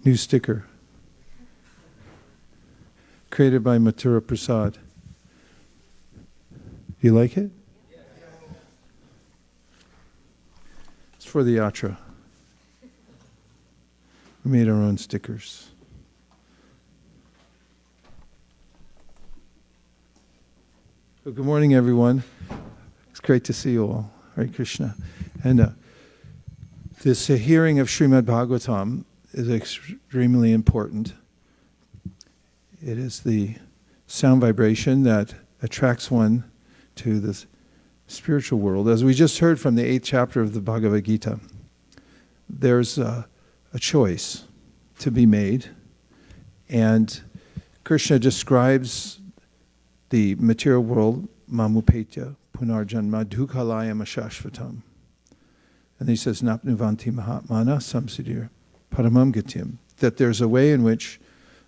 new sticker created by Mathura Prasad. Do you like it? It's for the yatra. We made our own stickers. So good morning, everyone. It's great to see you all. Hare Krishna. And this hearing of Srimad Bhagavatam is extremely important. It is the sound vibration that attracts one to the spiritual world. As we just heard from the 8th chapter of the Bhagavad Gita, there's a choice to be made. And Krishna describes the material world, mamupetya, punarjanma, dukhalayam ashashvatam. And he says, napnuvanti mahatmana samsiddhir paramam gatim. That there's a way in which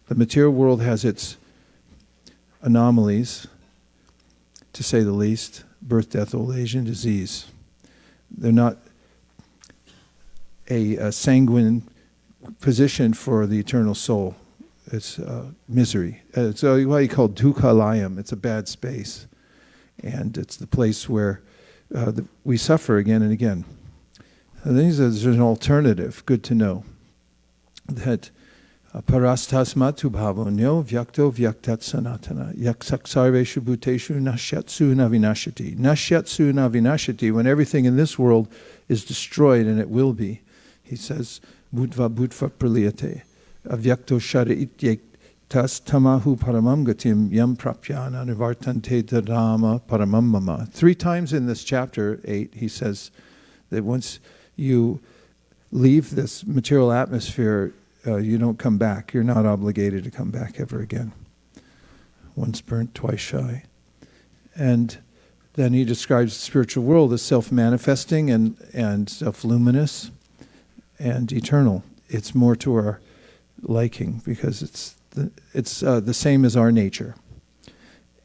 the material world has its anomalies, to say the least, birth, death, old age, and disease. They're not a sanguine position for the eternal soul. It's misery. It's what you call dukhalayam. It's a bad space. And it's the place where we suffer again and again. And then there's an alternative, good to know, that parastasmatu bhavonyo vyakto vyaktat sanatana yaksak sarveshu bhuteshu nashyatsu navinashati. Nashyatsu navinashati, when everything in this world is destroyed, and it will be. He says, bhutva bhutva praliyate. Avyakto shara ityektas tamahu paramam gatim yam prapyana nivartante dharma paramam mama. 3 times in this chapter 8, he says that once you leave this material atmosphere, you don't come back. You're not obligated to come back ever again. Once burnt, twice shy. And then he describes the spiritual world as self-manifesting and self-luminous and eternal. It's more to our liking because it's the same as our nature.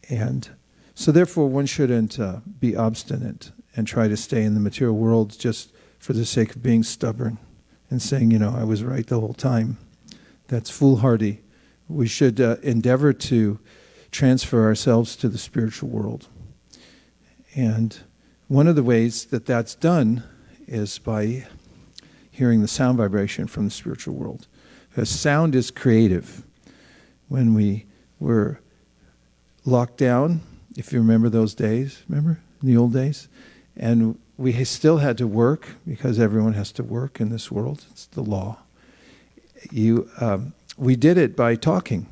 And so therefore one shouldn't be obstinate and try to stay in the material world just for the sake of being stubborn and saying, I was right the whole time. That's foolhardy. We should endeavor to transfer ourselves to the spiritual world. And one of the ways that that's done is by hearing the sound vibration from the spiritual world. Because sound is creative. When we were locked down, if you remember those days, remember in the old days? And we still had to work, because everyone has to work in this world. It's the law. We did it by talking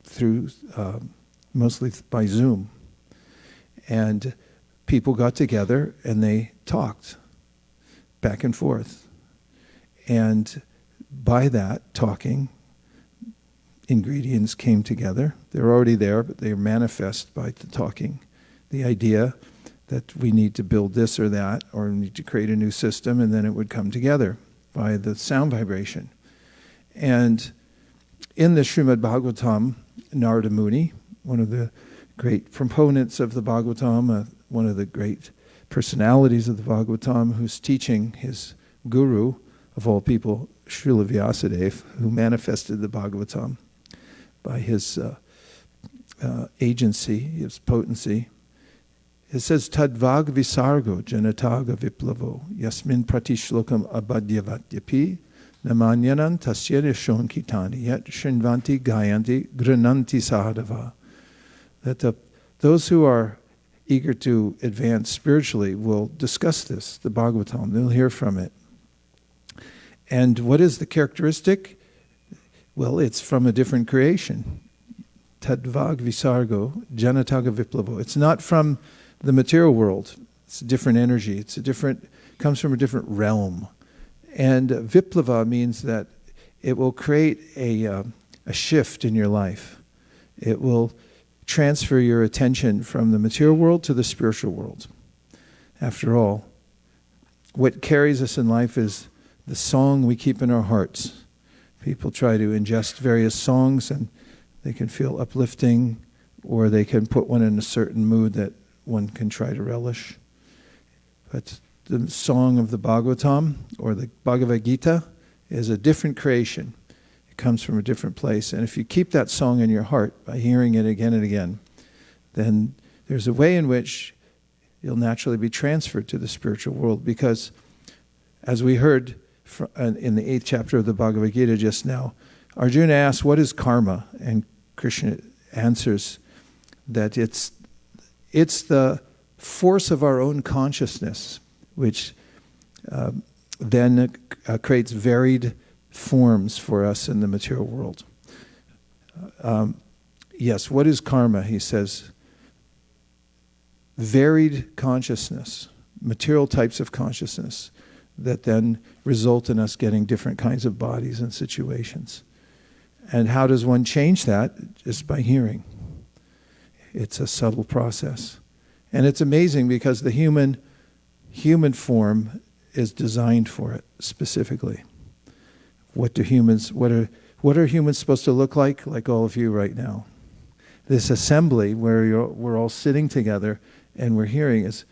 through, mostly by Zoom. And people got together and they talked back and forth. And by that talking, ingredients came together. They're already there, but they are manifest by the talking. The idea that we need to build this or that, or we need to create a new system, and then it would come together by the sound vibration. And in the Srimad Bhagavatam, Narada Muni, one of the great proponents of the Bhagavatam, one of the great personalities of the Bhagavatam, who's teaching his guru, of all people, Srila Vyasadeva, who manifested the Bhagavatam by his agency, his potency. It says, Tadvag visargo janataga viplavo yasmin pratishlokam abadyavatyapi namanyanan tasya nishon kitani yet shinvanti gayanti grananti sahadava. That those who are eager to advance spiritually will discuss this, the Bhagavatam. They'll hear from it. And what is the characteristic? Well, it's from a different creation. Tadvag visargo janataga viplavo. It's not from the material world. It's a different energy. Comes from a different realm. And viplava means that it will create a shift in your life. It will transfer your attention from the material world to the spiritual world. After all, what carries us in life is the song we keep in our hearts. People try to ingest various songs and they can feel uplifting, or they can put one in a certain mood that one can try to relish. But the song of the Bhagavatam or the Bhagavad Gita is a different creation. It comes from a different place. And if you keep that song in your heart by hearing it again and again, then there's a way in which you'll naturally be transferred to the spiritual world. Because as we heard in the 8th chapter of the Bhagavad Gita just now, Arjuna asks, what is karma? And Krishna answers that it's the force of our own consciousness, which then creates varied forms for us in the material world. Yes, what is karma? He says, varied consciousness, material types of consciousness that then result in us getting different kinds of bodies and situations. And how does one change that? Just by hearing. It's a subtle process. And it's amazing because the human form is designed for it specifically. What are humans supposed to look like? Like all of you right now. This assembly where we're all sitting together and we're hearing is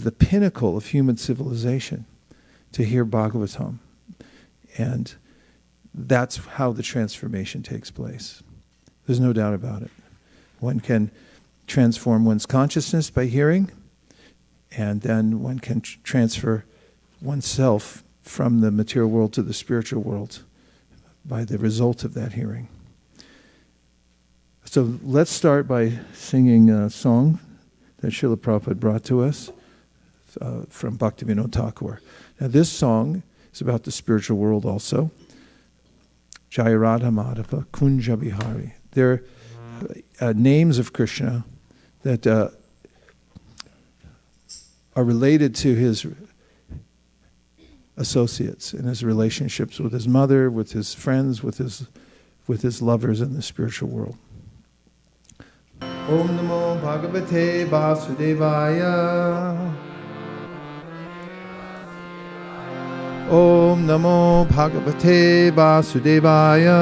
the pinnacle of human civilization, to hear Bhagavatam. And that's how the transformation takes place. There's no doubt about it. One can transform one's consciousness by hearing, and then one can transfer oneself from the material world to the spiritual world by the result of that hearing. So let's start by singing a song that Srila Prabhupada brought to us from Bhaktivinoda Thakur. Now this song is about the spiritual world also. Jaya Radha Madhava Kunja Bihari. They're names of Krishna that are related to his associates and his relationships with his mother, with his friends, with his lovers in the spiritual world. Om Namo Bhagavate Vasudevaya. Om Namo Bhagavate Vasudevaya.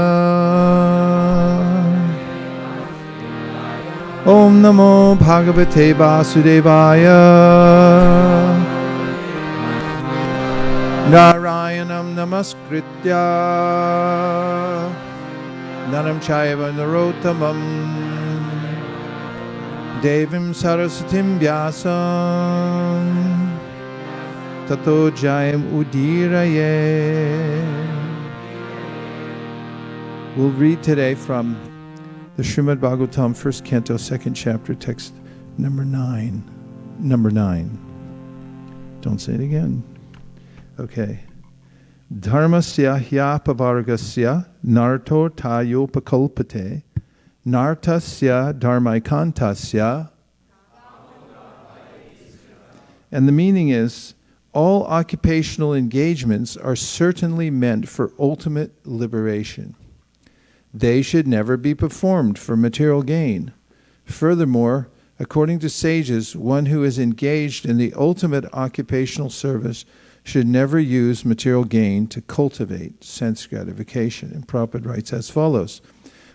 Om Namo Bhagavate Vasudevaya. Narayanam Namaskritya Naram Chaiva Narottamam Devim Sarasatim Vyasam Tato Jayam Udiraye. We'll read today from the Srimad Bhagavatam, 1st Canto, 2nd chapter, text number 9. Number 9. Don't say it again. Okay. Dharmasya hyapavargasya narto tayopakalpate nartasya dharmaikantasya. And the meaning is, all occupational engagements are certainly meant for ultimate liberation. They should never be performed for material gain. Furthermore, according to sages, one who is engaged in the ultimate occupational service should never use material gain to cultivate sense gratification. And Prabhupada writes as follows.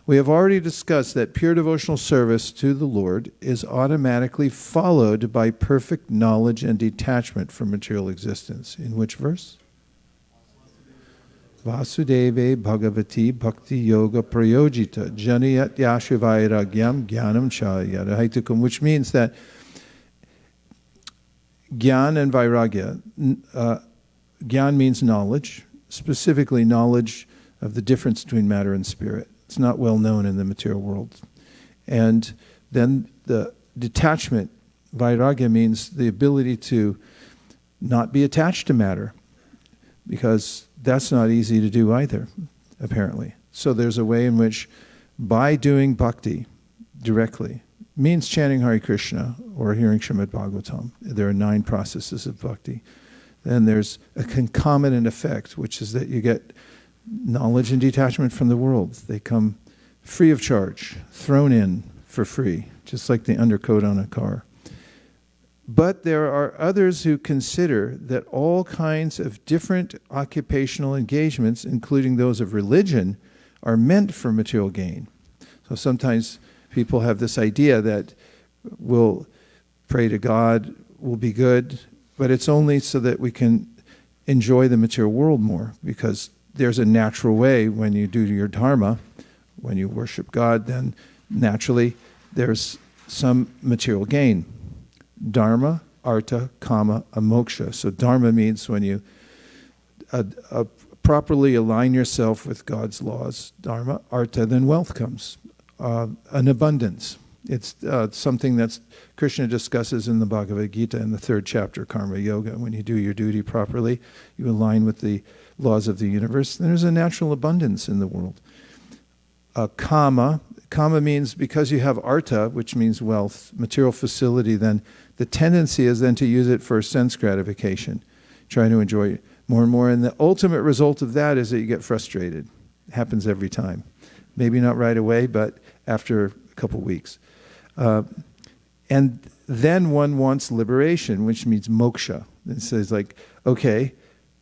We have already discussed that pure devotional service to the Lord is automatically followed by perfect knowledge and detachment from material existence. In which verse? Vasudeve Bhagavati Bhakti Yoga Prayojita Janiyat Yashivairagyam Jnanam Cha Yadahaitukam, which means that Gyan and Vairagya, Gyan means knowledge, specifically knowledge of the difference between matter and spirit. It's not well known in the material world. And then the detachment, Vairagya, means the ability to not be attached to matter, because that's not easy to do either, apparently. So there's a way in which, by doing bhakti directly, means chanting Hare Krishna or hearing Srimad Bhagavatam. There are 9 processes of bhakti. Then there's a concomitant effect, which is that you get knowledge and detachment from the world. They come free of charge, thrown in for free, just like the undercoat on a car. But there are others who consider that all kinds of different occupational engagements, including those of religion, are meant for material gain. So sometimes people have this idea that we'll pray to God, we'll be good, but it's only so that we can enjoy the material world more, because there's a natural way when you do your dharma, when you worship God, then naturally there's some material gain. Dharma, artha, kama, and moksha. So dharma means when you properly align yourself with God's laws, dharma, artha, then wealth comes, an abundance. It's something that Krishna discusses in the Bhagavad Gita in the 3rd chapter, Karma Yoga. When you do your duty properly, you align with the laws of the universe, then there's a natural abundance in the world. Kama means because you have artha, which means wealth, material facility, then the tendency is then to use it for sense gratification, trying to enjoy it more and more. And the ultimate result of that is that you get frustrated. It happens every time. Maybe not right away, but after a couple weeks. And then one wants liberation, which means moksha. It says like, okay,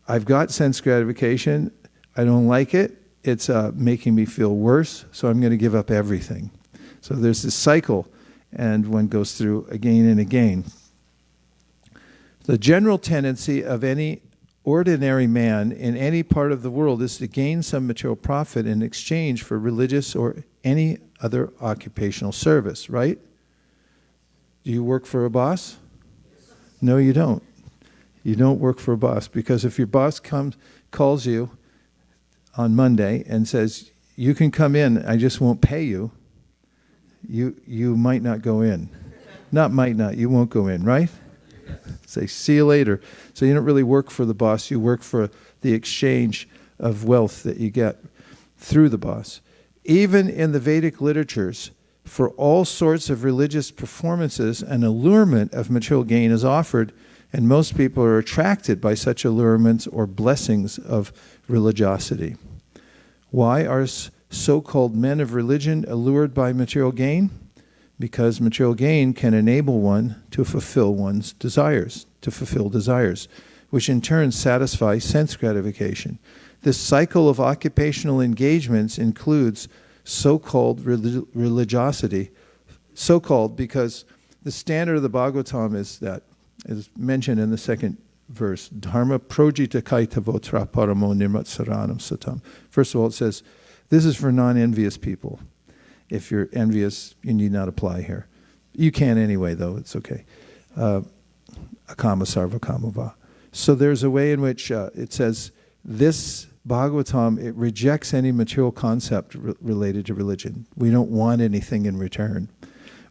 I've got sense gratification. I don't like it. It's making me feel worse, so I'm going to give up everything. So there's this cycle, and one goes through again and again. The general tendency of any ordinary man in any part of the world is to gain some material profit in exchange for religious or any other occupational service, right? Do you work for a boss? No, you don't. You don't work for a boss, because if your boss calls you on Monday and says, you can come in, I just won't pay you, you might not go in. Not might not, you won't go in, right? Say, see you later. So you don't really work for the boss, you work for the exchange of wealth that you get through the boss. Even in the Vedic literatures, for all sorts of religious performances, an allurement of material gain is offered, and most people are attracted by such allurements or blessings of religiosity. Why are so-called men of religion allured by material gain? Because material gain can enable one to fulfill one's desires, which in turn satisfy sense gratification. This cycle of occupational engagements includes so-called religiosity, so-called because the standard of the Bhagavatam is mentioned in the 2nd verse, Dharma projita kaitavotra paramo nirmatsaranam satam. First of all, it says, this is for non-envious people. If you're envious, you need not apply here. You can anyway, though, it's okay. Akama sarva kamava. So there's a way in which it says, this Bhagavatam, it rejects any material concept related to religion. We don't want anything in return.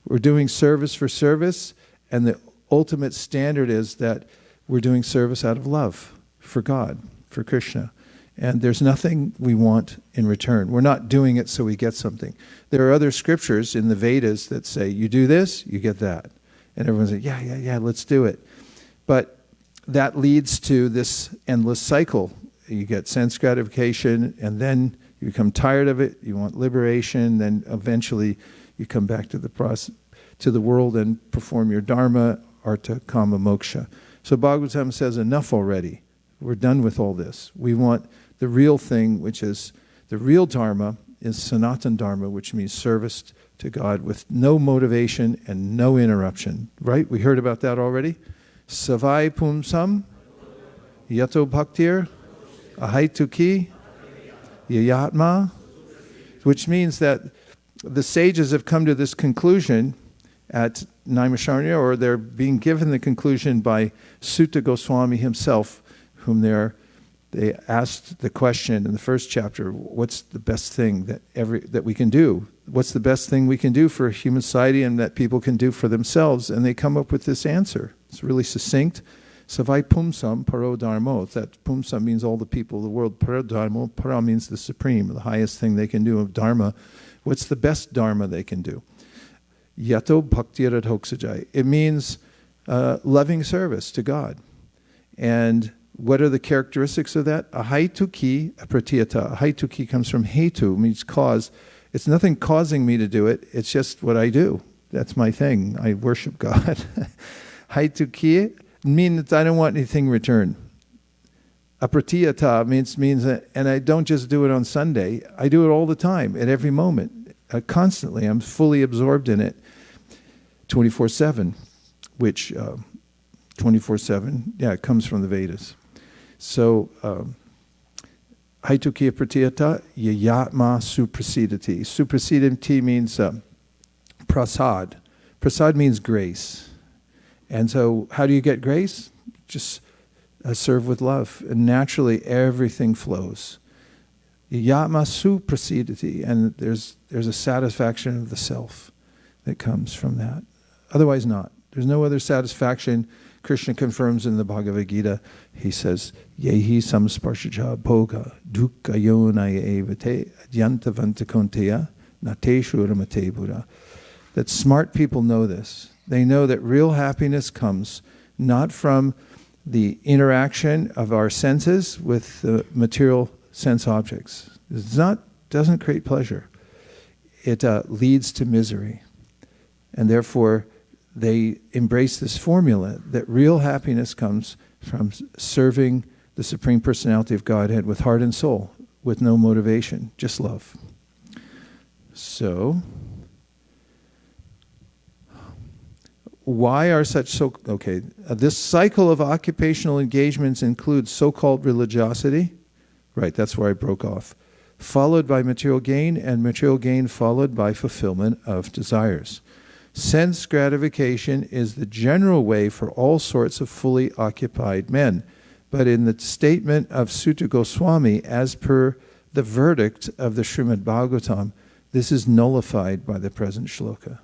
We're doing service for service, and the ultimate standard is that we're doing service out of love for God, for Krishna. And there's nothing we want in return. We're not doing it so we get something. There are other scriptures in the Vedas that say, you do this, you get that. And everyone's like, yeah, let's do it. But that leads to this endless cycle. You get sense gratification, and then you become tired of it, you want liberation, then eventually you come back to the world and perform your dharma, artha, kama, moksha. So Bhagavatam says, enough already. We're done with all this. We want the real thing, which is the real dharma, is Sanatan Dharma, which means service to God with no motivation and no interruption. Right? We heard about that already. Savai pumsam, yato bhaktir, ahaituki, yayatma, which means that the sages have come to this conclusion at Naimisharanya, or they're being given the conclusion by Sutta Goswami himself, whom they asked the question in the 1st chapter, what's the best thing that we can do? What's the best thing we can do for human society and that people can do for themselves? And they come up with this answer. It's really succinct. Savai pumsam paro dharmo. That pumsam means all the people of the world. Paro dharmo, para means the supreme, the highest thing they can do of dharma. What's the best dharma they can do? Yato bhaktir adhoksajai. It means loving service to God. And what are the characteristics of that? Ahaituki apratiyata. Ahaituki comes from hetu, means cause. It's nothing causing me to do it. It's just what I do. That's my thing. I worship God. Haituki means I don't want anything in return. Apratiyata means and I don't just do it on Sunday. I do it all the time, at every moment, constantly. I'm fully absorbed in it, 24/7, which 24/7, it comes from the Vedas. So Haitukiya pratiyata yayatma suprasidati. Suprasidati means prasad. Prasad means grace. And so how do you get grace? Just serve with love. And naturally everything flows. Yayatma suprasidati. And there's a satisfaction of the self that comes from that. Otherwise not. There's no other satisfaction. Krishna confirms in the Bhagavad Gita, he says, Yehi samsparshaja bhoga dukkha yonaya evate adyantavanta konteya nateshu ramate buddha. That smart people know this. They know that real happiness comes not from the interaction of our senses with the material sense objects. Doesn't create pleasure. It leads to misery. And therefore, they embrace this formula that real happiness comes from serving the Supreme Personality of Godhead with heart and soul, with no motivation, just love. So, why are this cycle of occupational engagements includes so-called religiosity. Right, that's where I broke off. Followed by material gain, and material gain followed by fulfillment of desires. Sense gratification is the general way for all sorts of fully occupied men. But in the statement of Sutta Goswami, as per the verdict of the Srimad Bhagavatam, this is nullified by the present shloka.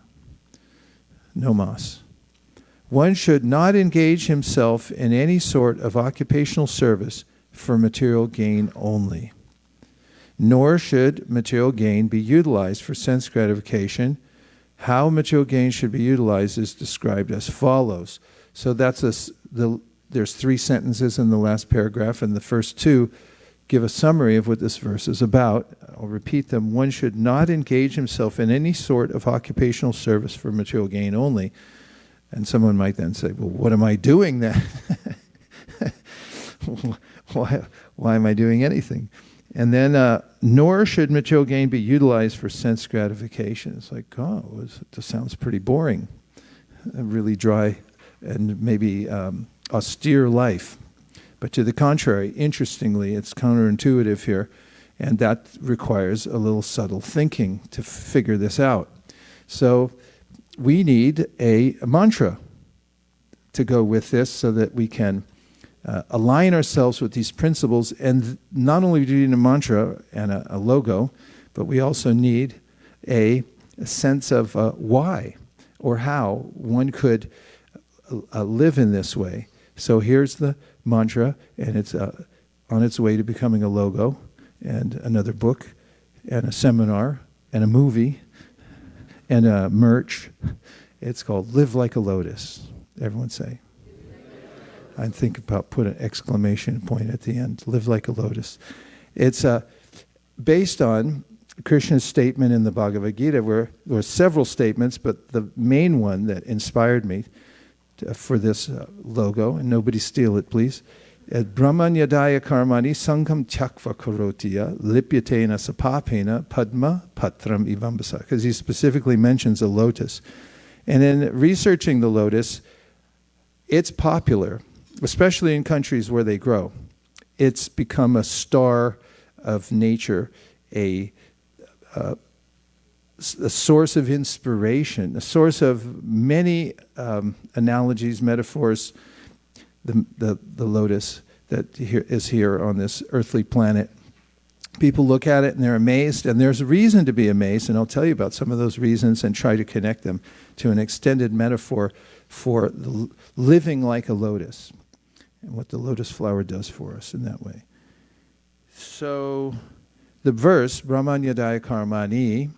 No mas. One should not engage himself in any sort of occupational service for material gain only. Nor should material gain be utilized for sense gratification. How material gain should be utilized is described as follows. So there's 3 sentences in the last paragraph, and the first 2 give a summary of what this verse is about. I'll repeat them. One should not engage himself in any sort of occupational service for material gain only. And someone might then say, well, what am I doing then? Why am I doing anything? And then, nor should material gain be utilized for sense gratification. It's like, this sounds pretty boring. A really dry and maybe austere life. But to the contrary, interestingly, it's counterintuitive here, and that requires a little subtle thinking to figure this out. So we need a mantra to go with this so that we can align ourselves with these principles. And not only do we need a mantra and a logo, but we also need a sense of why or how one could live in this way. So here's the mantra, and it's on its way to becoming a logo and another book and a seminar and a movie and a merch. It's called Live Like a Lotus. Everyone say. I think about put an exclamation point at the end. Live like a lotus. It's based on Krishna's statement in the Bhagavad Gita, where there were several statements, but the main one that inspired me for this logo, and nobody steal it, please. Brahman yadaya karmani sangham tyakva karotiya lipyatena sapapena padma patram ivambasa. Because he specifically mentions a lotus. And in researching the lotus, it's popular, especially in countries where they grow. It's become a star of nature, a source of inspiration, a source of many analogies, metaphors. The lotus that is here on this earthly planet. People look at it and they're amazed, and there's a reason to be amazed, and I'll tell you about some of those reasons and try to connect them to an extended metaphor for living like a lotus and what the lotus flower does for us in that way. So the verse, Brahman yadaya karmani,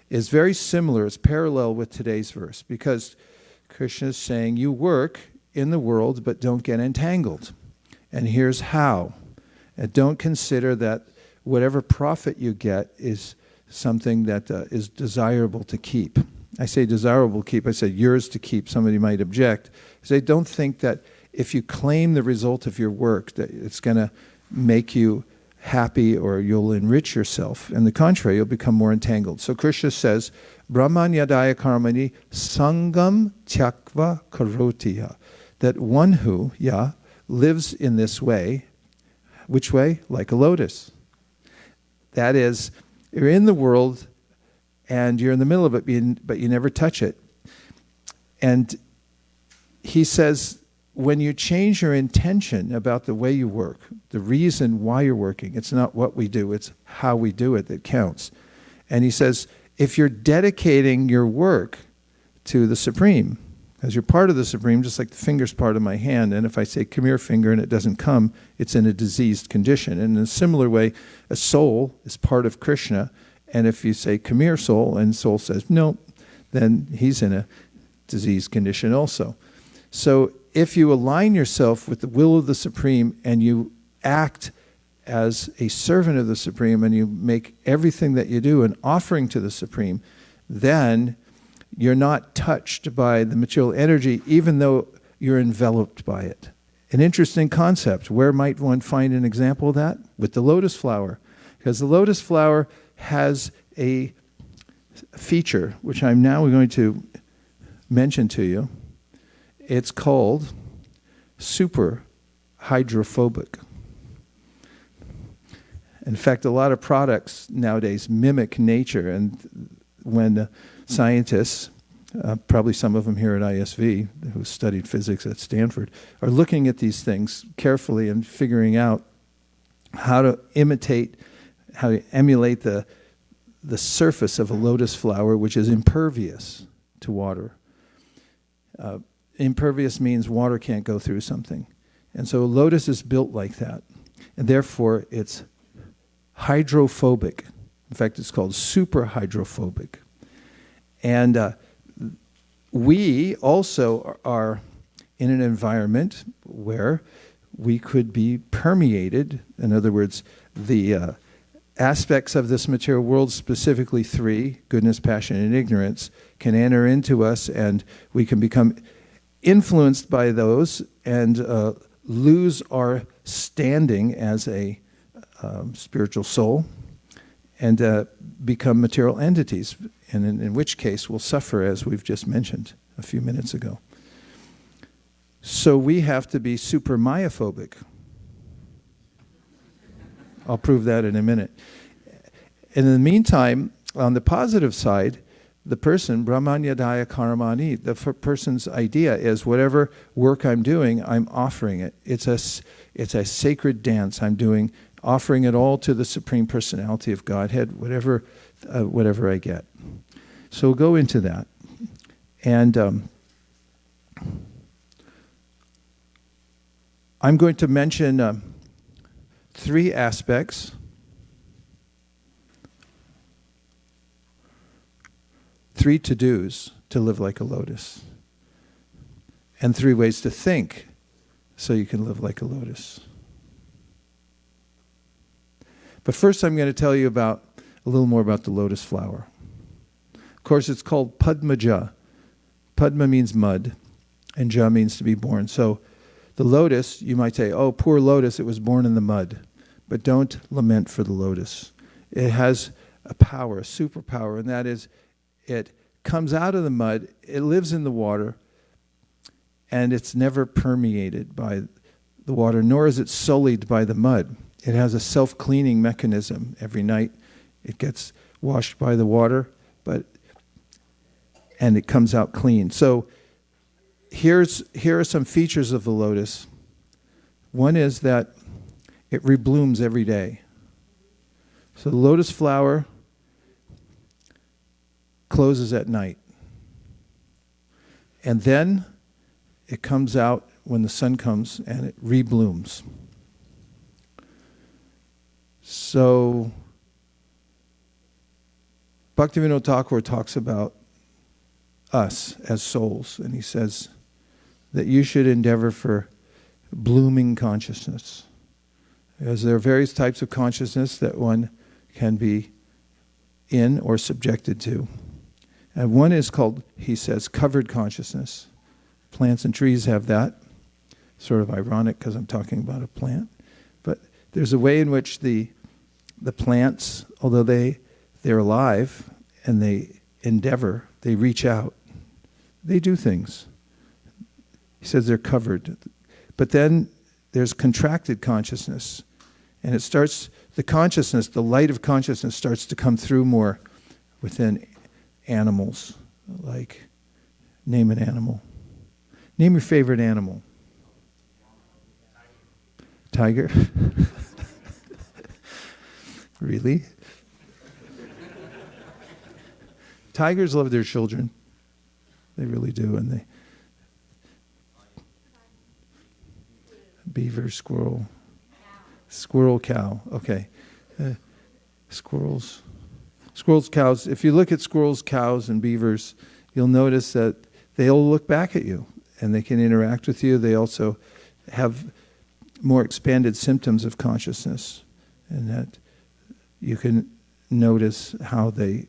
is very similar, it's parallel with today's verse, because Krishna is saying you work in the world but don't get entangled. And here's how. And don't consider that whatever profit you get is something that is desirable to keep. I say desirable to keep, I say yours to keep. Somebody might object. I say don't think that if you claim the result of your work that it's going to make you happy or you'll enrich yourself. On the contrary, you'll become more entangled. So Krishna says, Brahman yadaya karmani sangam tyakva karotiya. That one who, lives in this way. Which way? Like a lotus. That is, you're in the world and you're in the middle of it, but you never touch it. And he says, when you change your intention about the way you work, the reason why you're working, it's not what we do, it's how we do it that counts. And he says, if you're dedicating your work to the Supreme, because you're part of the Supreme, just like the finger's part of my hand, and if I say, come here, finger, and it doesn't come, it's in a diseased condition. And in a similar way, a soul is part of Krishna, and if you say, come here, soul, and soul says, no, then he's in a diseased condition also. So if you align yourself with the will of the Supreme and you act as a servant of the Supreme and you make everything that you do an offering to the Supreme, then you're not touched by the material energy, even though you're enveloped by it. An interesting concept. Where might one find an example of that? With the lotus flower. Because the lotus flower has a feature, which I'm now going to mention to you. It's called super hydrophobic. In fact, a lot of products nowadays mimic nature, and when scientists, probably some of them here at ISV, who studied physics at Stanford, are looking at these things carefully and figuring out how to emulate the surface of a lotus flower, which is impervious to water. Impervious means water can't go through something. And so a lotus is built like that. And therefore, it's hydrophobic. In fact, it's called super hydrophobic. And we also are in an environment where we could be permeated. In other words, the aspects of this material world, specifically three, goodness, passion, and ignorance, can enter into us, and we can become influenced by those and lose our standing as a spiritual soul and become material entities, and in which case we'll suffer, as we've just mentioned a few minutes ago. So we have to be super myophobic. I'll prove that in a minute. And in the meantime, on the positive side, the person, brahmanyadaya karamani, the person's idea is whatever work I'm doing, I'm offering it. It's a sacred dance I'm doing, offering it all to the Supreme Personality of Godhead, whatever I get. So we'll go into that. And I'm going to mention three aspects. Three to-dos to live like a lotus. And three ways to think so you can live like a lotus. But first I'm going to tell you a little more about the lotus flower. Of course, it's called Padmaja. Padma means mud, and Ja means to be born. So the lotus, you might say, oh, poor lotus, it was born in the mud. But don't lament for the lotus. It has a power, a superpower, and that is it comes out of the mud, it lives in the water, and it's never permeated by the water, nor is it sullied by the mud. It has a self-cleaning mechanism. Every night it gets washed by the water, and it comes out clean. So here are some features of the lotus. One is that it reblooms every day. So the lotus flower closes at night. And then it comes out when the sun comes and it reblooms. So Bhaktivinoda Thakur talks about us as souls, and he says that you should endeavor for blooming consciousness. Because there are various types of consciousness that one can be in or subjected to. And one is called, he says, covered consciousness. Plants and trees have that. Sort of ironic because I'm talking about a plant. But there's a way in which the plants, although they're alive and they endeavor, they reach out, they do things. He says they're covered. But then there's contracted consciousness. And it starts the consciousness, the light of consciousness starts to come through more within animals. Like, name an animal. Name your favorite animal. Tiger? Really? Tigers love their children. They really do. And they beaver, squirrel. Squirrel, cow. Okay. Squirrels. Squirrels, cows. If you look at squirrels, cows, and beavers, you'll notice that they all look back at you and they can interact with you. They also have more expanded symptoms of consciousness, and that you can notice how they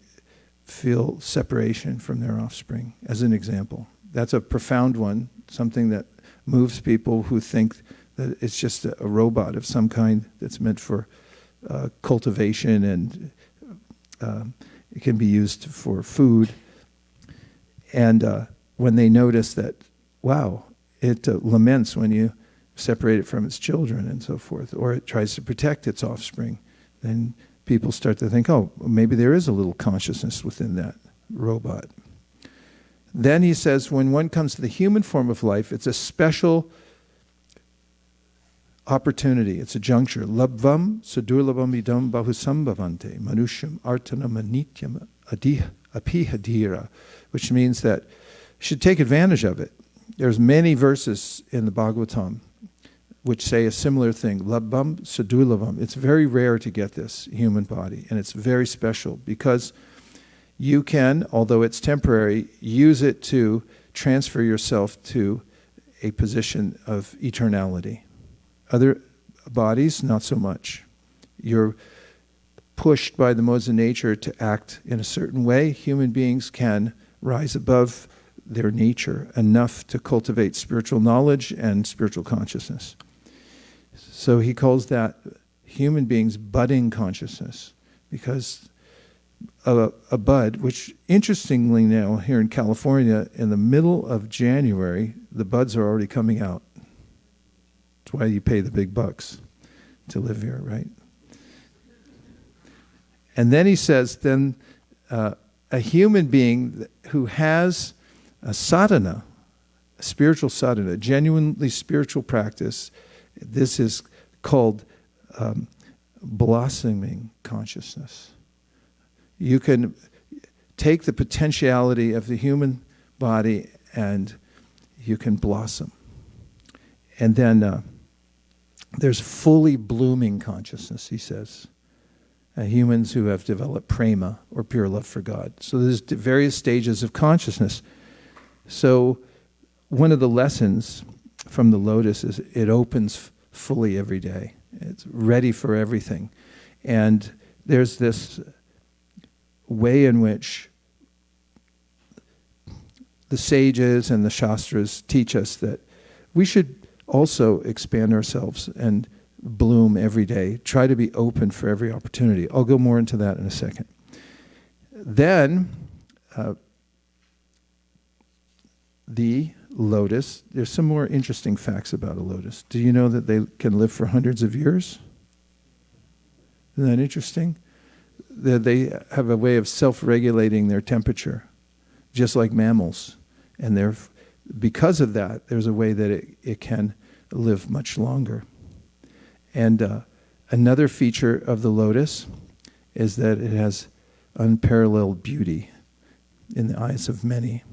feel separation from their offspring, as an example. That's a profound one, something that moves people who think that it's just a robot of some kind that's meant for cultivation, and it can be used for food. And when they notice that, wow, it laments when you separate it from its children and so forth, or it tries to protect its offspring, then people start to think, oh, maybe there is a little consciousness within that robot. Then he says, when one comes to the human form of life, it's a special opportunity. It's a juncture. Labvam sadurlabam idam bahusambhavante manusham artanam anityam apihadira, which means that you should take advantage of it. There's many verses in the Bhagavatam which say a similar thing. Labvam sadurlabam. It's very rare to get this human body, and it's very special because you can, although it's temporary, use it to transfer yourself to a position of eternality. Other bodies, not so much. You're pushed by the modes of nature to act in a certain way. Human beings can rise above their nature enough to cultivate spiritual knowledge and spiritual consciousness. So he calls that human beings budding consciousness, because a bud, which interestingly now here in California, in the middle of January, the buds are already coming out. That's why you pay the big bucks to live here, right? And then he says, then a human being who has a sadhana, a spiritual sadhana, genuinely spiritual practice, this is called blossoming consciousness. You can take the potentiality of the human body and you can blossom. And then there's fully blooming consciousness, he says. Humans who have developed prema, or pure love for God. So there's various stages of consciousness. So one of the lessons from the Lotus is it opens fully every day. It's ready for everything. And there's this way in which the sages and the Shastras teach us that we should also expand ourselves and bloom every day. Try to be open for every opportunity. I'll go more into that in a second. Then, the lotus, there's some more interesting facts about a lotus. Do you know that they can live for hundreds of years? Isn't that interesting? That they have a way of self-regulating their temperature, just like mammals. And because of that, there's a way that it can live much longer. And another feature of the lotus is that it has unparalleled beauty in the eyes of many.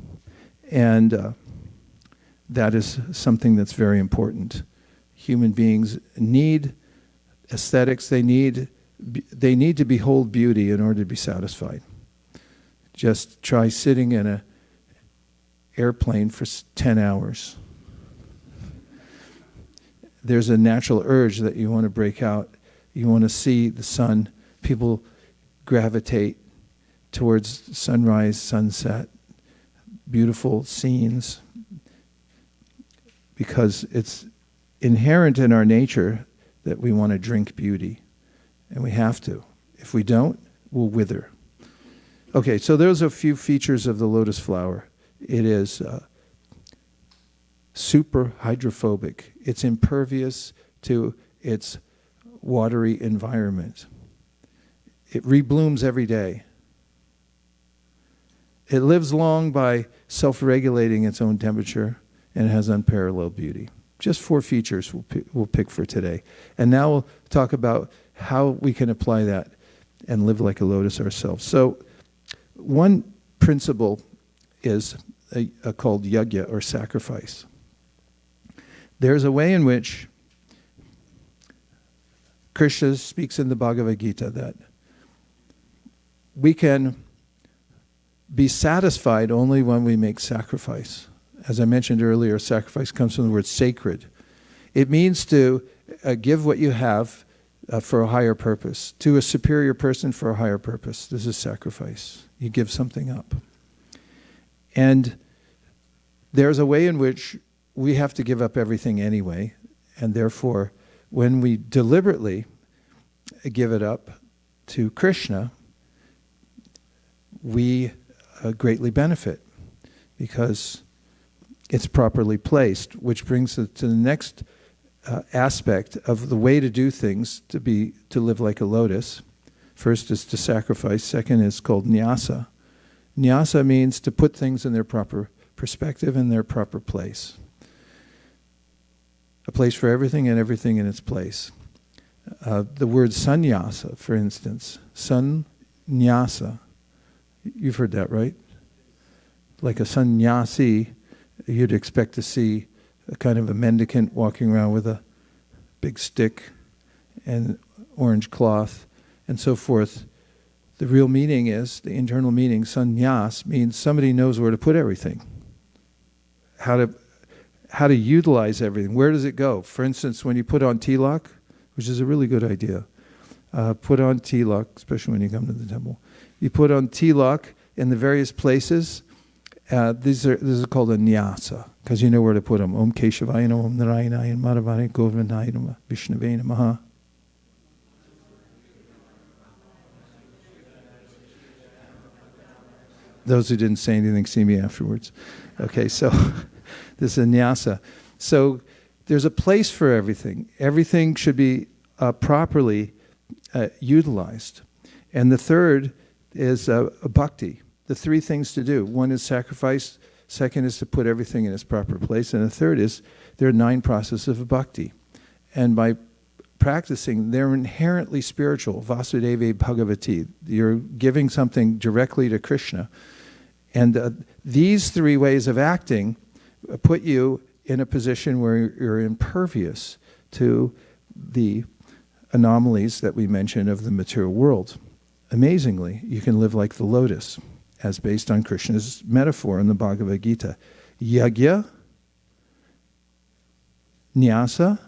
And that is something that's very important. Human beings need aesthetics. They need to behold beauty in order to be satisfied. Just try sitting in an airplane for 10 hours. There's a natural urge that you want to break out. You want to see the sun. People gravitate towards sunrise, sunset, beautiful scenes, because it's inherent in our nature that we want to drink beauty, and we have to. If we don't, we'll wither. Okay, so there's a few features of the lotus flower. It is super hydrophobic. It's impervious to its watery environment. It reblooms every day. It lives long by self-regulating its own temperature, and it has unparalleled beauty. Just 4 features we'll pick for today. And now we'll talk about how we can apply that and live like a lotus ourselves. So one principle is called yajna, or sacrifice. There's a way in which Krishna speaks in the Bhagavad Gita that we can be satisfied only when we make sacrifice. As I mentioned earlier, sacrifice comes from the word sacred. It means to give what you have for a higher purpose, to a superior person for a higher purpose. This is sacrifice. You give something up. And there's a way in which we have to give up everything anyway, and therefore, when we deliberately give it up to Krishna, we greatly benefit because it's properly placed, which brings us to the next aspect of the way to do things to live like a lotus. First is to sacrifice. Second is called nyasa. Nyasa means to put things in their proper perspective, in their proper place. A place for everything and everything in its place. The word sannyasa, for instance, sannyasa. You've heard that, right? Like a sannyasi, you'd expect to see a kind of a mendicant walking around with a big stick and orange cloth and so forth. The real meaning is, the internal meaning, sannyas, means somebody knows where to put everything. How to utilize everything. Where does it go? For instance, when you put on tilak, which is a really good idea, put on tilak, especially when you come to the temple. You put on tilak in the various places. This is called a nyasa, because you know where to put them. Om Keshavaya Namo, Om Narayanaaya Namo, Madhavaya Govindaya Namo, Vishnavaya Namaha. Those who didn't say anything, see me afterwards. Okay, so this is a nyasa. So there's a place for everything. Everything should be properly utilized. And the third is bhakti. The 3 things to do. One is sacrifice. Second is to put everything in its proper place. And the third is there are 9 processes of bhakti. And by practicing, they're inherently spiritual. Vasudeva Bhagavati. You're giving something directly to Krishna. And these 3 ways of acting put you in a position where you're impervious to the anomalies that we mentioned of the material world. Amazingly, you can live like the lotus, as based on Krishna's metaphor in the Bhagavad Gita. Yajna, nyasa,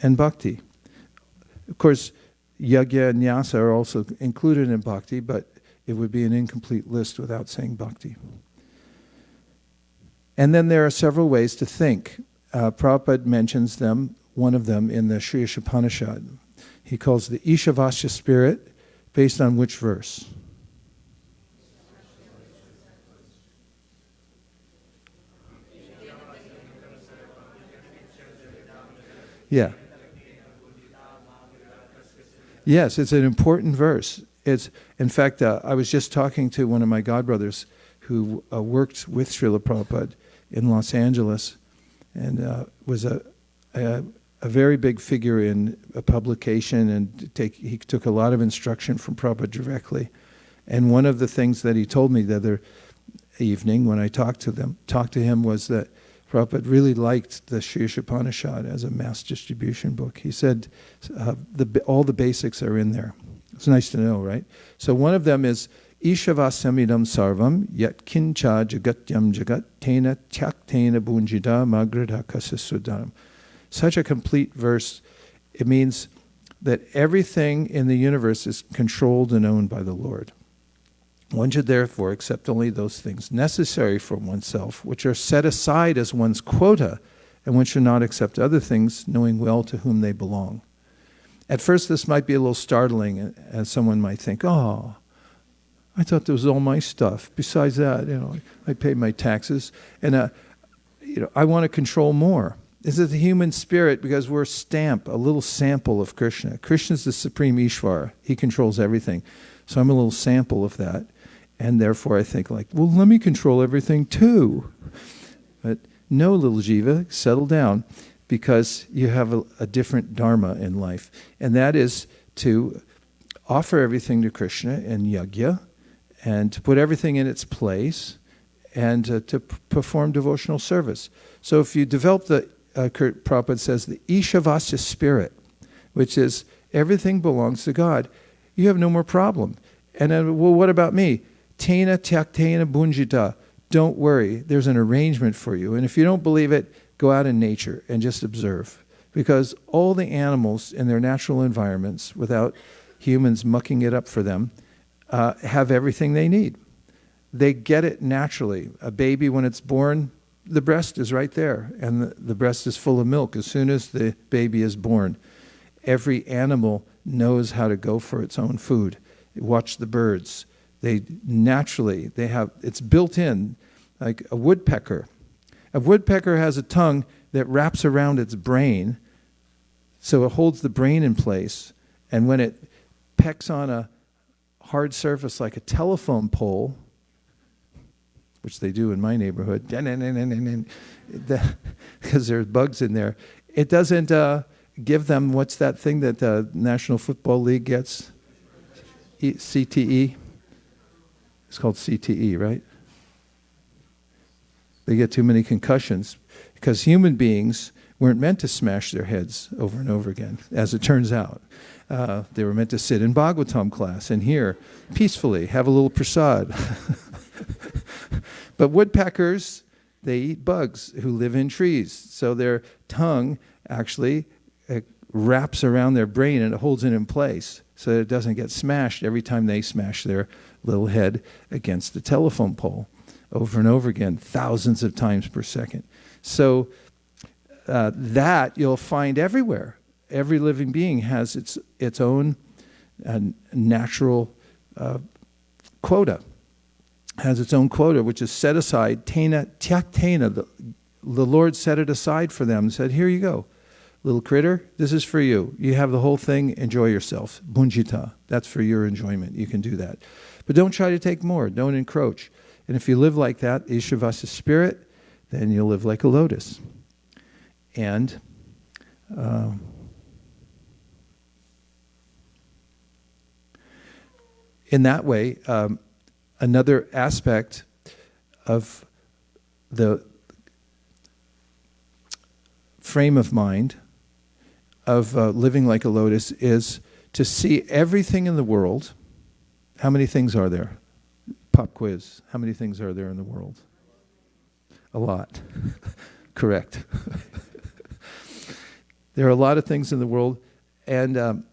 and bhakti. Of course, yajna and nyasa are also included in bhakti, but it would be an incomplete list without saying bhakti. And then there are several ways to think. Prabhupada mentions them, one of them in the Sri Upanishad. He calls the Ishavasya spirit, based on which verse? Yeah. Yes, it's an important verse. It's, in fact, I was just talking to one of my godbrothers who worked with Srila Prabhupada in Los Angeles and was a very big figure in a publication, and he took a lot of instruction from Prabhupada directly. And one of the things that he told me the other evening when I talked to him was that Prabhupada really liked the Sri Upanishad as a mass distribution book. He said all the basics are in there. It's nice to know, right? So one of them is Ishavasamidam sarvam yat kincha jagatyam jagat tena tyaktena bunjida magradha kasasudaram. Such a complete verse. It means that everything in the universe is controlled and owned by the Lord. One should therefore accept only those things necessary for oneself, which are set aside as one's quota, and one should not accept other things, knowing well to whom they belong. At first, this might be a little startling, as someone might think, oh, I thought this was all my stuff. Besides that, I pay my taxes, and I want to control more. This is the human spirit because we're a little sample of Krishna. Krishna's the supreme Ishvara. He controls everything. So I'm a little sample of that. And therefore I think like, well, let me control everything too. But no, little jiva, settle down, because you have a different dharma in life. And that is to offer everything to Krishna in yajna, and to put everything in its place, and to perform devotional service. So if you develop the, Prabhupada says, the Ishavasya spirit, which is everything belongs to God, you have no more problem. And then, well, what about me? Tena tyaktena bunjita. Don't worry, there's an arrangement for you. And if you don't believe it, go out in nature and just observe. Because all the animals in their natural environments, without humans mucking it up for them, have everything they need. They get it naturally. A baby, when it's born, the breast is right there, and the breast is full of milk as soon as the baby is born. Every animal knows how to go for its own food. Watch the birds. It's built in, like a woodpecker. A woodpecker has a tongue that wraps around its brain, so it holds the brain in place, and when it pecks on a hard surface like a telephone pole, which they do in my neighborhood, because there's bugs in there, it doesn't give them, what's that thing that the National Football League gets? CTE? It's called CTE, right? They get too many concussions because human beings weren't meant to smash their heads over and over again, as it turns out. They were meant to sit in Bhagavatam class and hear peacefully, have a little prasad. But woodpeckers, they eat bugs who live in trees. So their tongue actually wraps around their brain and it holds it in place so that it doesn't get smashed every time they smash their little head against the telephone pole over and over again, thousands of times per second. So that you'll find everywhere. Every living being has its own natural quota, has its own quota, which is set aside. Tena tyaktena, the Lord set it aside for them and said, here you go. Little critter, this is for you. You have the whole thing, enjoy yourself. Bunjita, that's for your enjoyment. You can do that. But don't try to take more, don't encroach. And if you live like that, Ishavasya spirit, then you'll live like a lotus. And in that way, another aspect of the frame of mind of living like a lotus is to see everything in the world. How many things are there? Pop quiz. How many things are there in the world? A lot. Correct. There are a lot of things in the world, and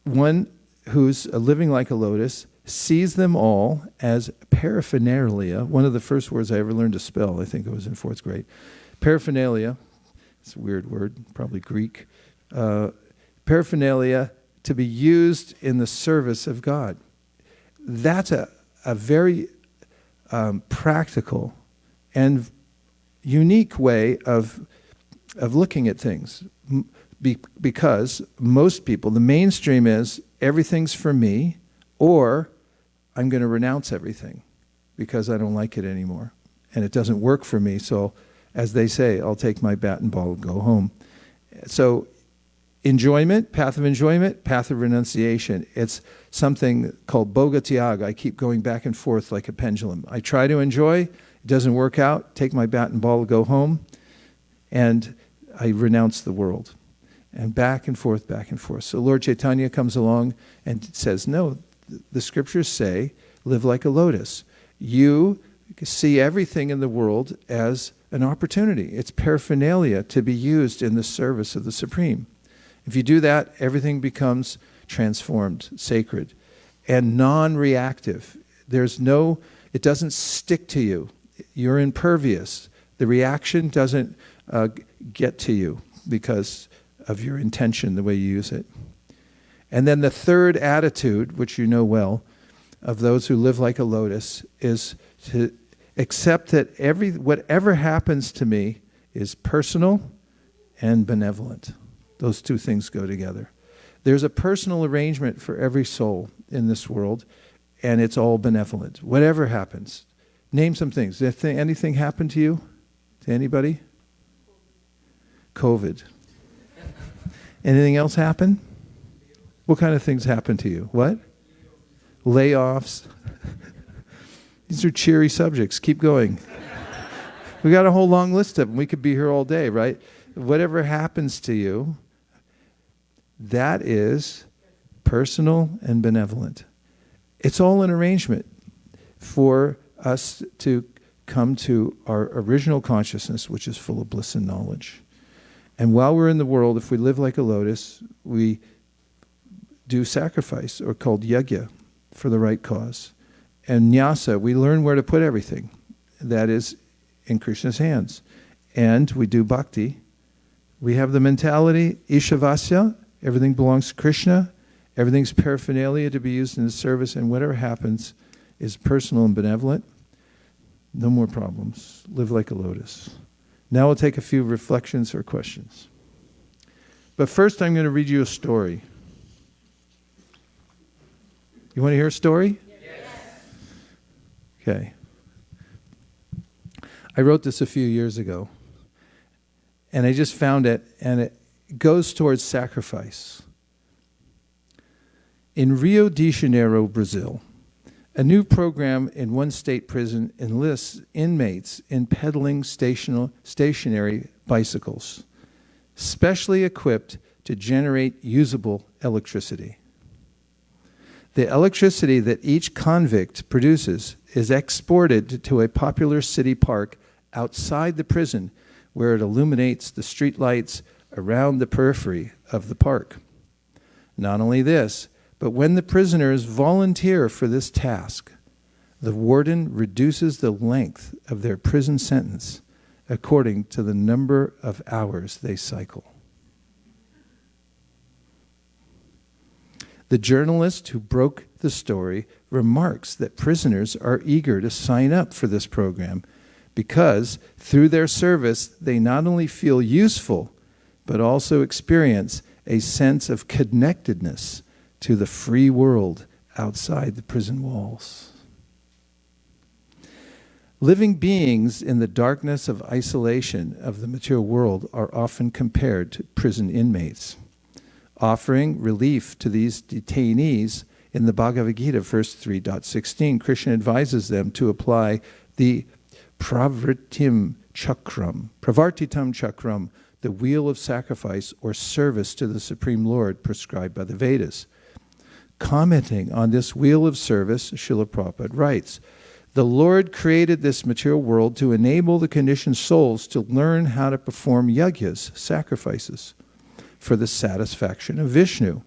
one who's living like a lotus sees them all as paraphernalia. One of the first words I ever learned to spell, I think it was in 4th grade. Paraphernalia, it's a weird word, probably Greek. Paraphernalia to be used in the service of God. That's a very practical and unique way of looking at things. Because most people, the mainstream is everything's for me, or I'm going to renounce everything because I don't like it anymore. And it doesn't work for me, so as they say, I'll take my bat and ball and go home. So enjoyment, path of renunciation. It's something called bhoga tyaga. I keep going back and forth like a pendulum. I try to enjoy, it doesn't work out, take my bat and ball, go home, and I renounce the world. And back and forth, back and forth. So Lord Chaitanya comes along and says, no, the scriptures say, live like a lotus. You see everything in the world as an opportunity. It's paraphernalia to be used in the service of the Supreme. If you do that, everything becomes transformed, sacred, and non-reactive. It doesn't stick to you. You're impervious. The reaction doesn't get to you because of your intention, the way you use it. And then the third attitude, which you know well, of those who live like a lotus, is to accept that whatever happens to me is personal and benevolent. Those two things go together. There's a personal arrangement for every soul in this world, and it's all benevolent. Whatever happens. Name some things. Anything happen to you? To anybody? COVID. Anything else happen? What kind of things happen to you? What? Layoffs. These are cheery subjects. Keep going. We got a whole long list of them. We could be here all day, right? Whatever happens to you, that is personal and benevolent. It's all an arrangement for us to come to our original consciousness, which is full of bliss and knowledge. And while we're in the world, if we live like a lotus, we do sacrifice, or called yajna, for the right cause. And nyasa, we learn where to put everything. That is in Krishna's hands. And we do bhakti. We have the mentality, ishavasya, everything belongs to Krishna, everything's paraphernalia to be used in the service, and whatever happens is personal and benevolent. No more problems. Live like a lotus. Now we'll take a few reflections or questions. But first I'm going to read you a story. You want to hear a story? Yes. Okay. I wrote this a few years ago, and I just found it, and it goes towards sacrifice. In Rio de Janeiro, Brazil, a new program in one state prison enlists inmates in pedaling stationary bicycles, specially equipped to generate usable electricity. The electricity that each convict produces is exported to a popular city park outside the prison, where it illuminates the street lights around the periphery of the park. Not only this, but when the prisoners volunteer for this task, the warden reduces the length of their prison sentence according to the number of hours they cycle. The journalist who broke the story remarks that prisoners are eager to sign up for this program because through their service they not only feel useful, but also experience a sense of connectedness to the free world outside the prison walls. Living beings in the darkness of isolation of the material world are often compared to prison inmates. Offering relief to these detainees, in the Bhagavad Gita, verse 3.16, Krishna advises them to apply the pravartitam chakram, the wheel of sacrifice or service to the Supreme Lord prescribed by the Vedas. Commenting on this wheel of service, Srila Prabhupada writes, the Lord created this material world to enable the conditioned souls to learn how to perform yajnas, sacrifices, for the satisfaction of Vishnu,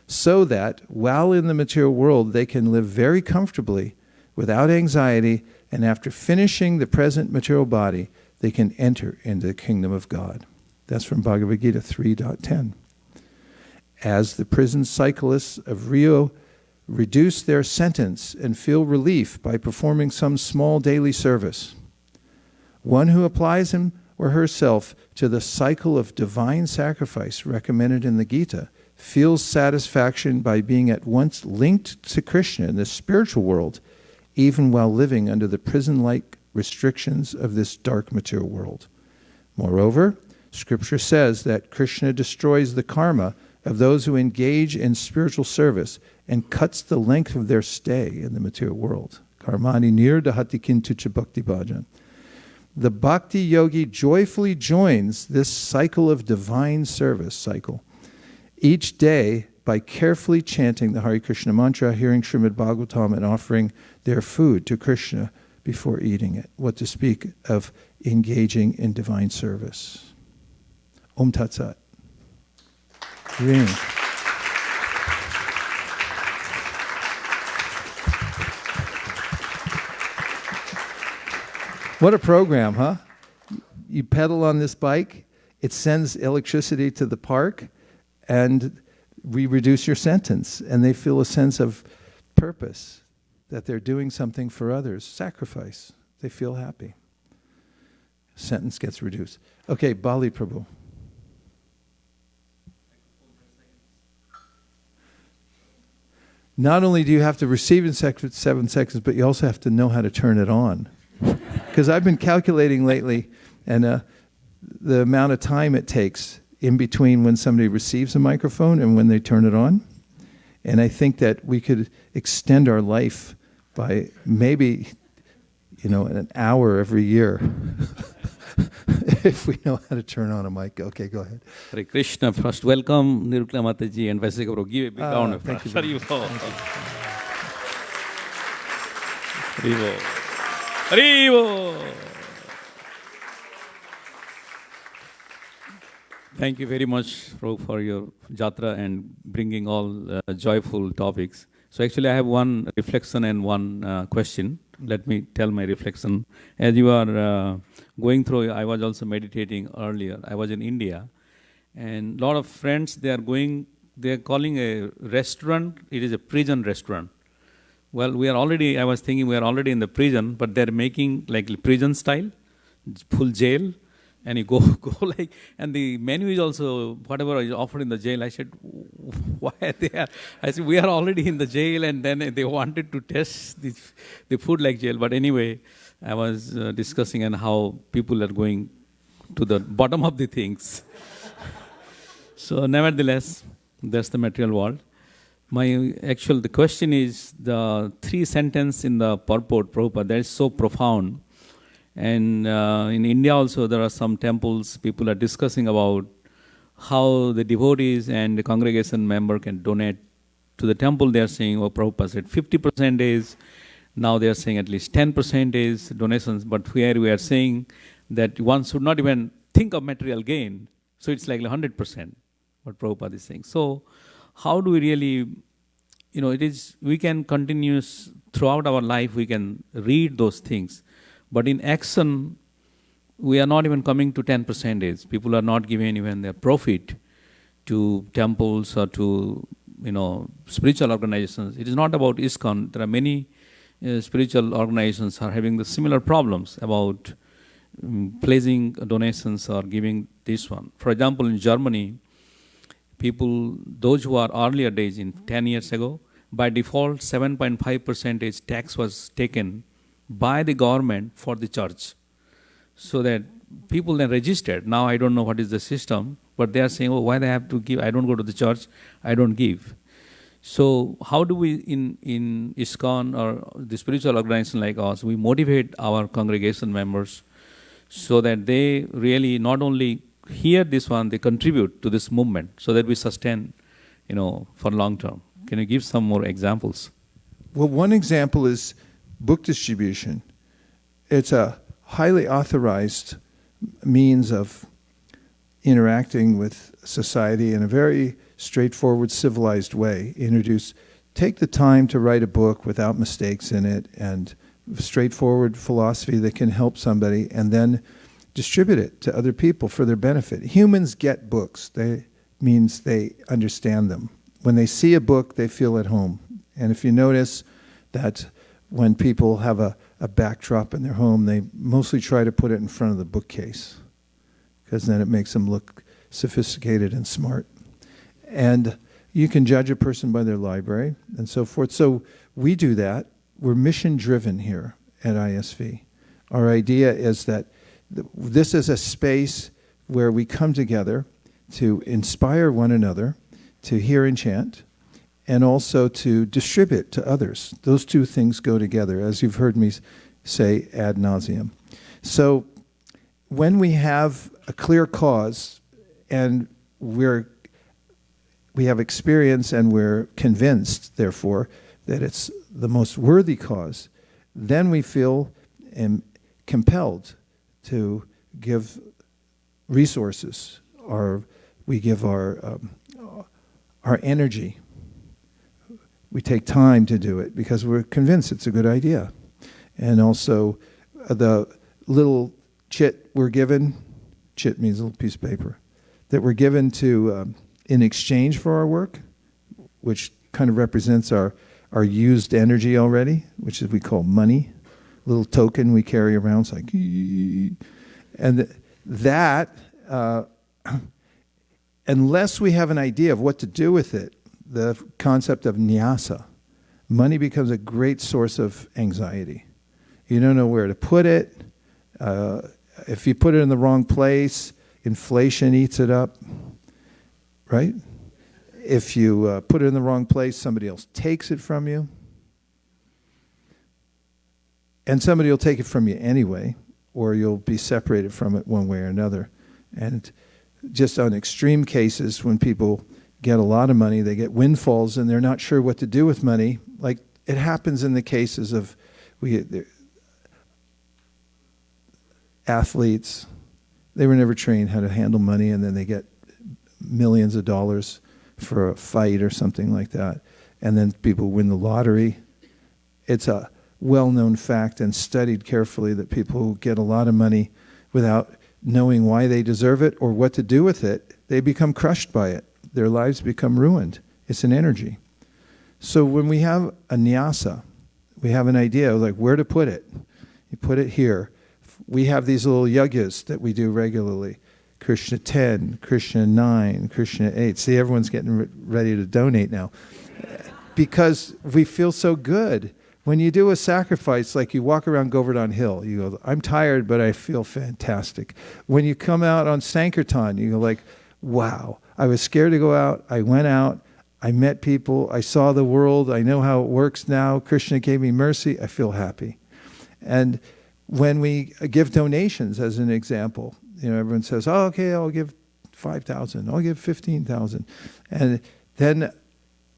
so that while in the material world they can live very comfortably, without anxiety, and after finishing the present material body, they can enter into the kingdom of God. That's from Bhagavad Gita 3.10. As the prison cyclists of Rio reduce their sentence and feel relief by performing some small daily service, one who applies him or herself to the cycle of divine sacrifice recommended in the Gita feels satisfaction by being at once linked to Krishna in the spiritual world, even while living under the prison-like restrictions of this dark material world. Moreover, Scripture says that Krishna destroys the karma of those who engage in spiritual service and cuts the length of their stay in the material world. Karmani nirdahati kintucha bhakti bhajan. The bhakti yogi joyfully joins this cycle of divine service cycle each day by carefully chanting the Hare Krishna mantra, hearing Srimad Bhagavatam, and offering their food to Krishna before eating it. What to speak of engaging in divine service. Om Tat Sat. Ring. What a program, huh? You pedal on this bike, it sends electricity to the park, and we reduce your sentence, and they feel a sense of purpose, that they're doing something for others, sacrifice. They feel happy. sentence gets reduced. Okay, Bali Prabhu. Not only do you have to receive in 7 seconds, but you also have to know how to turn it on. Because I've been calculating lately, and the amount of time it takes in between when somebody receives a microphone and when they turn it on. And I think that we could extend our life by maybe, an hour every year if we know how to turn on a mic. Okay, go ahead. Hare Krishna. First, welcome Nirukla Mataji and Vaiśeṣika Prabhu. Give a big round of applause. Haribo. Haribo. Thank you very much, Prabhu, for your jatra and bringing all joyful topics. So actually, I have one reflection and one question. Let me tell my reflection. As you are going through, I was also meditating earlier. I was in India, and a lot of friends, they are calling a restaurant, it is a prison restaurant. Well, I was thinking we are already in the prison, but they're making like prison style, full jail. And you go like, and the menu is also whatever is offered in the jail. I said, why are they? I said, we are already in the jail, and then they wanted to test the food like jail. But anyway, I was discussing and how people are going to the bottom of the things. So nevertheless, that's the material world. The question is the 3 sentences in the purport, Prabhupada, that is so profound. And in India also there are some temples, people are discussing about how the devotees and the congregation member can donate to the temple. They are saying, Prabhupada said 50% is, now they are saying at least 10% is donations. But here we are saying that one should not even think of material gain. So it's like 100% what Prabhupada is saying. So how do we really, we can continue throughout our life, we can read those things. But in action, we are not even coming to 10%. People are not giving even their profit to temples or to, spiritual organizations. It is not about ISKCON. There are many spiritual organizations are having the similar problems about placing donations or giving this one. For example, in Germany, people, those who are earlier days, in 10 years ago, by default, 7.5% tax was taken by the government for the church, so that people then registered. Now I don't know what is the system, but they are saying, why they have to give? I don't go to the church, I don't give. So how do we in ISKCON or the spiritual organization like us, we motivate our congregation members so that they really not only hear this one, they contribute to this movement so that we sustain, for long term. Can you give some more examples? Well, one example is book distribution. It's a highly authorized means of interacting with society in a very straightforward, civilized way. Take the time to write a book without mistakes in it and straightforward philosophy that can help somebody, and then distribute it to other people for their benefit. Humans get books. Means they understand them. When they see a book, they feel at home. And if you notice that when people have a backdrop in their home, they mostly try to put it in front of the bookcase, because then it makes them look sophisticated and smart. And you can judge a person by their library and so forth. So we do that. We're mission-driven here at ISV. Our idea is that this is a space where we come together to inspire one another, to hear and chant, and also to distribute to others. Those two things go together, as you've heard me say ad nauseum. So when we have a clear cause and we have experience and we're convinced, therefore, that it's the most worthy cause, then we feel compelled to give resources, or we give our energy. We take time to do it because we're convinced it's a good idea. And also the little chit we're given, chit means a little piece of paper, that we're given to in exchange for our work, which kind of represents our used energy already, which is we call money. Little token we carry around, it's like, And that, unless we have an idea of what to do with it, the concept of nyasa, money becomes a great source of anxiety. You don't know where to put it. If you put it in the wrong place, inflation eats it up, right? If you put it in the wrong place, somebody else takes it from you. And somebody will take it from you anyway, or you'll be separated from it one way or another. And just on extreme cases, when people get a lot of money, they get windfalls and they're not sure what to do with money. Like it happens in the cases of athletes. They were never trained how to handle money, and then they get millions of dollars for a fight or something like that. And then people win the lottery. It's a well-known fact and studied carefully that people who get a lot of money without knowing why they deserve it or what to do with it, they become crushed by it. Their lives become ruined. It's an energy. So when we have a nyasa, we have an idea of like where to put it. You put it here. We have these little yagyas that we do regularly. Krishna 10, Krishna 9, Krishna 8. See, everyone's getting ready to donate now. Because we feel so good. When you do a sacrifice, like you walk around Govardhan Hill, you go, I'm tired, but I feel fantastic. When you come out on Sankirtan, you go like, wow, I was scared to go out. I went out. I met people. I saw the world. I know how it works now. Krishna gave me mercy. I feel happy. And when we give donations, as an example, everyone says, oh, okay, I'll give 5,000. I'll give 15,000. And then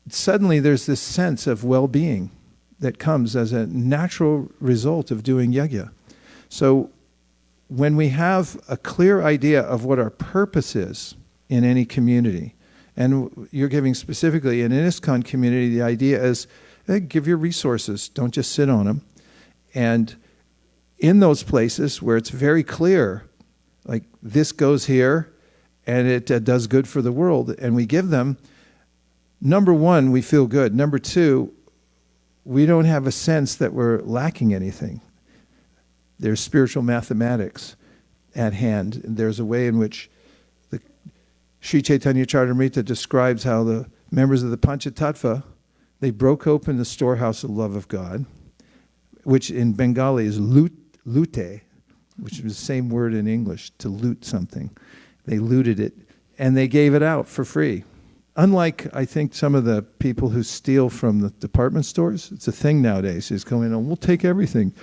suddenly there's this sense of well-being that comes as a natural result of doing yajna. So when we have a clear idea of what our purpose is in any community, and you're giving specifically in an ISKCON community, the idea is, hey, give your resources, don't just sit on them. And in those places where it's very clear, like this goes here, and it does good for the world, and we give them, number one, we feel good. Number two, we don't have a sense that we're lacking anything. There's spiritual mathematics at hand. There's a way in which the Sri Chaitanya Charitamrita describes how the members of the Panchatattva, they broke open the storehouse of love of God, which in Bengali is lute, which is the same word in English, to loot something. They looted it, and they gave it out for free. Unlike, I think, some of the people who steal from the department stores. It's a thing nowadays. It's going on, we'll take everything,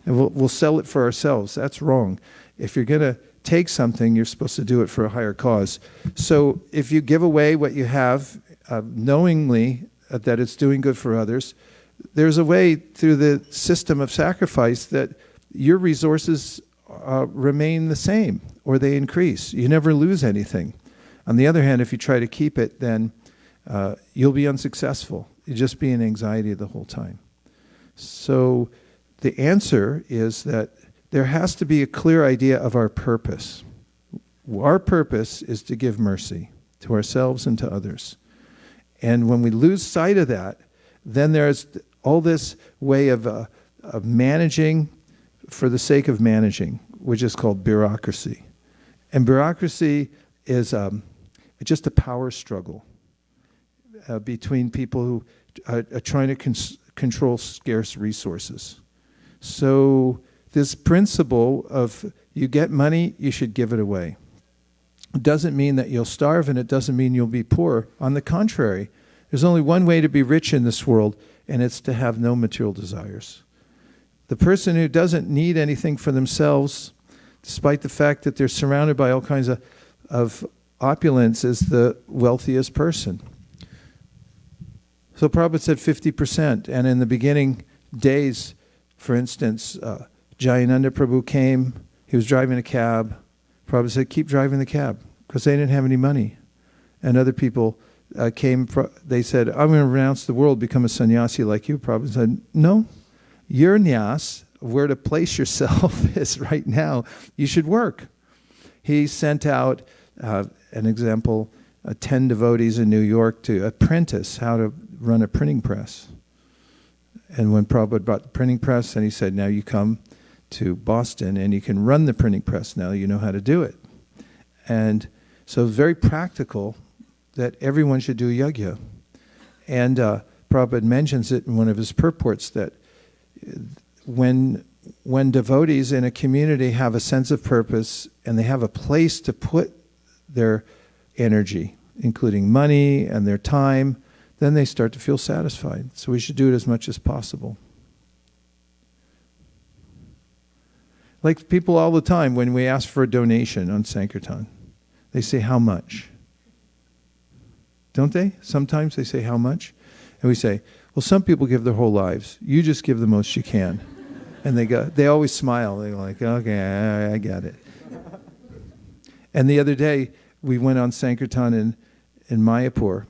and we'll sell it for ourselves. That's wrong. If you're going to take something, you're supposed to do it for a higher cause. So if you give away what you have, knowingly that it's doing good for others, there's a way through the system of sacrifice that your resources remain the same, or they increase. You never lose anything. On the other hand, if you try to keep it, then you'll be unsuccessful. You'll just be in anxiety the whole time. So the answer is that there has to be a clear idea of our purpose. Our purpose is to give mercy to ourselves and to others. And when we lose sight of that, then there's all this way of managing for the sake of managing, which is called bureaucracy. And bureaucracy is just a power struggle between people who are trying to control scarce resources. So this principle of you get money, you should give it away. It doesn't mean that you'll starve, and it doesn't mean you'll be poor. On the contrary, there's only one way to be rich in this world, and it's to have no material desires. The person who doesn't need anything for themselves, despite the fact that they're surrounded by all kinds of opulence, is the wealthiest person. So Prabhupada said 50%. And in the beginning days, for instance, Jayananda Prabhu came, he was driving a cab. Prabhupada said, keep driving the cab, because they didn't have any money. And other people came, they said, I'm going to renounce the world, become a sannyasi like you. Prabhupada said, no, your nyas, where to place yourself is right now, you should work. He sent out an example, 10 devotees in New York to apprentice how to run a printing press. And when Prabhupada brought the printing press, and he said, now you come to Boston, and you can run the printing press now. You know how to do it. And so it's very practical that everyone should do yajna. And Prabhupada mentions it in one of his purports that when devotees in a community have a sense of purpose and they have a place to put their energy, including money and their time, then they start to feel satisfied. So we should do it as much as possible. Like people all the time, when we ask for a donation on Sankirtan, they say, how much? Don't they? Sometimes they say, how much? And we say, well, some people give their whole lives. You just give the most you can. And they always smile. They're like, okay, I get it. And the other day, we went on Sankirtan in Mayapur.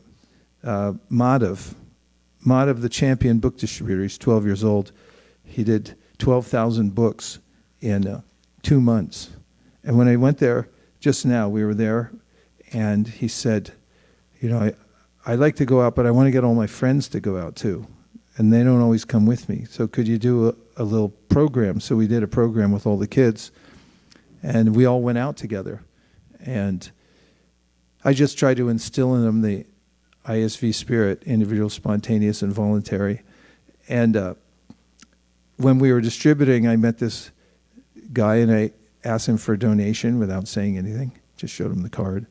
Madhav, the champion book distributor, he's 12 years old. He did 12,000 books in 2 months. And when I went there, just now, we were there, and he said, I like to go out, but I want to get all my friends to go out too. And they don't always come with me. So could you do a little program? So we did a program with all the kids, and we all went out together. And I just tried to instill in them the ISV spirit, individual, spontaneous, and voluntary. And when we were distributing, I met this guy, and I asked him for a donation without saying anything. Just showed him the card.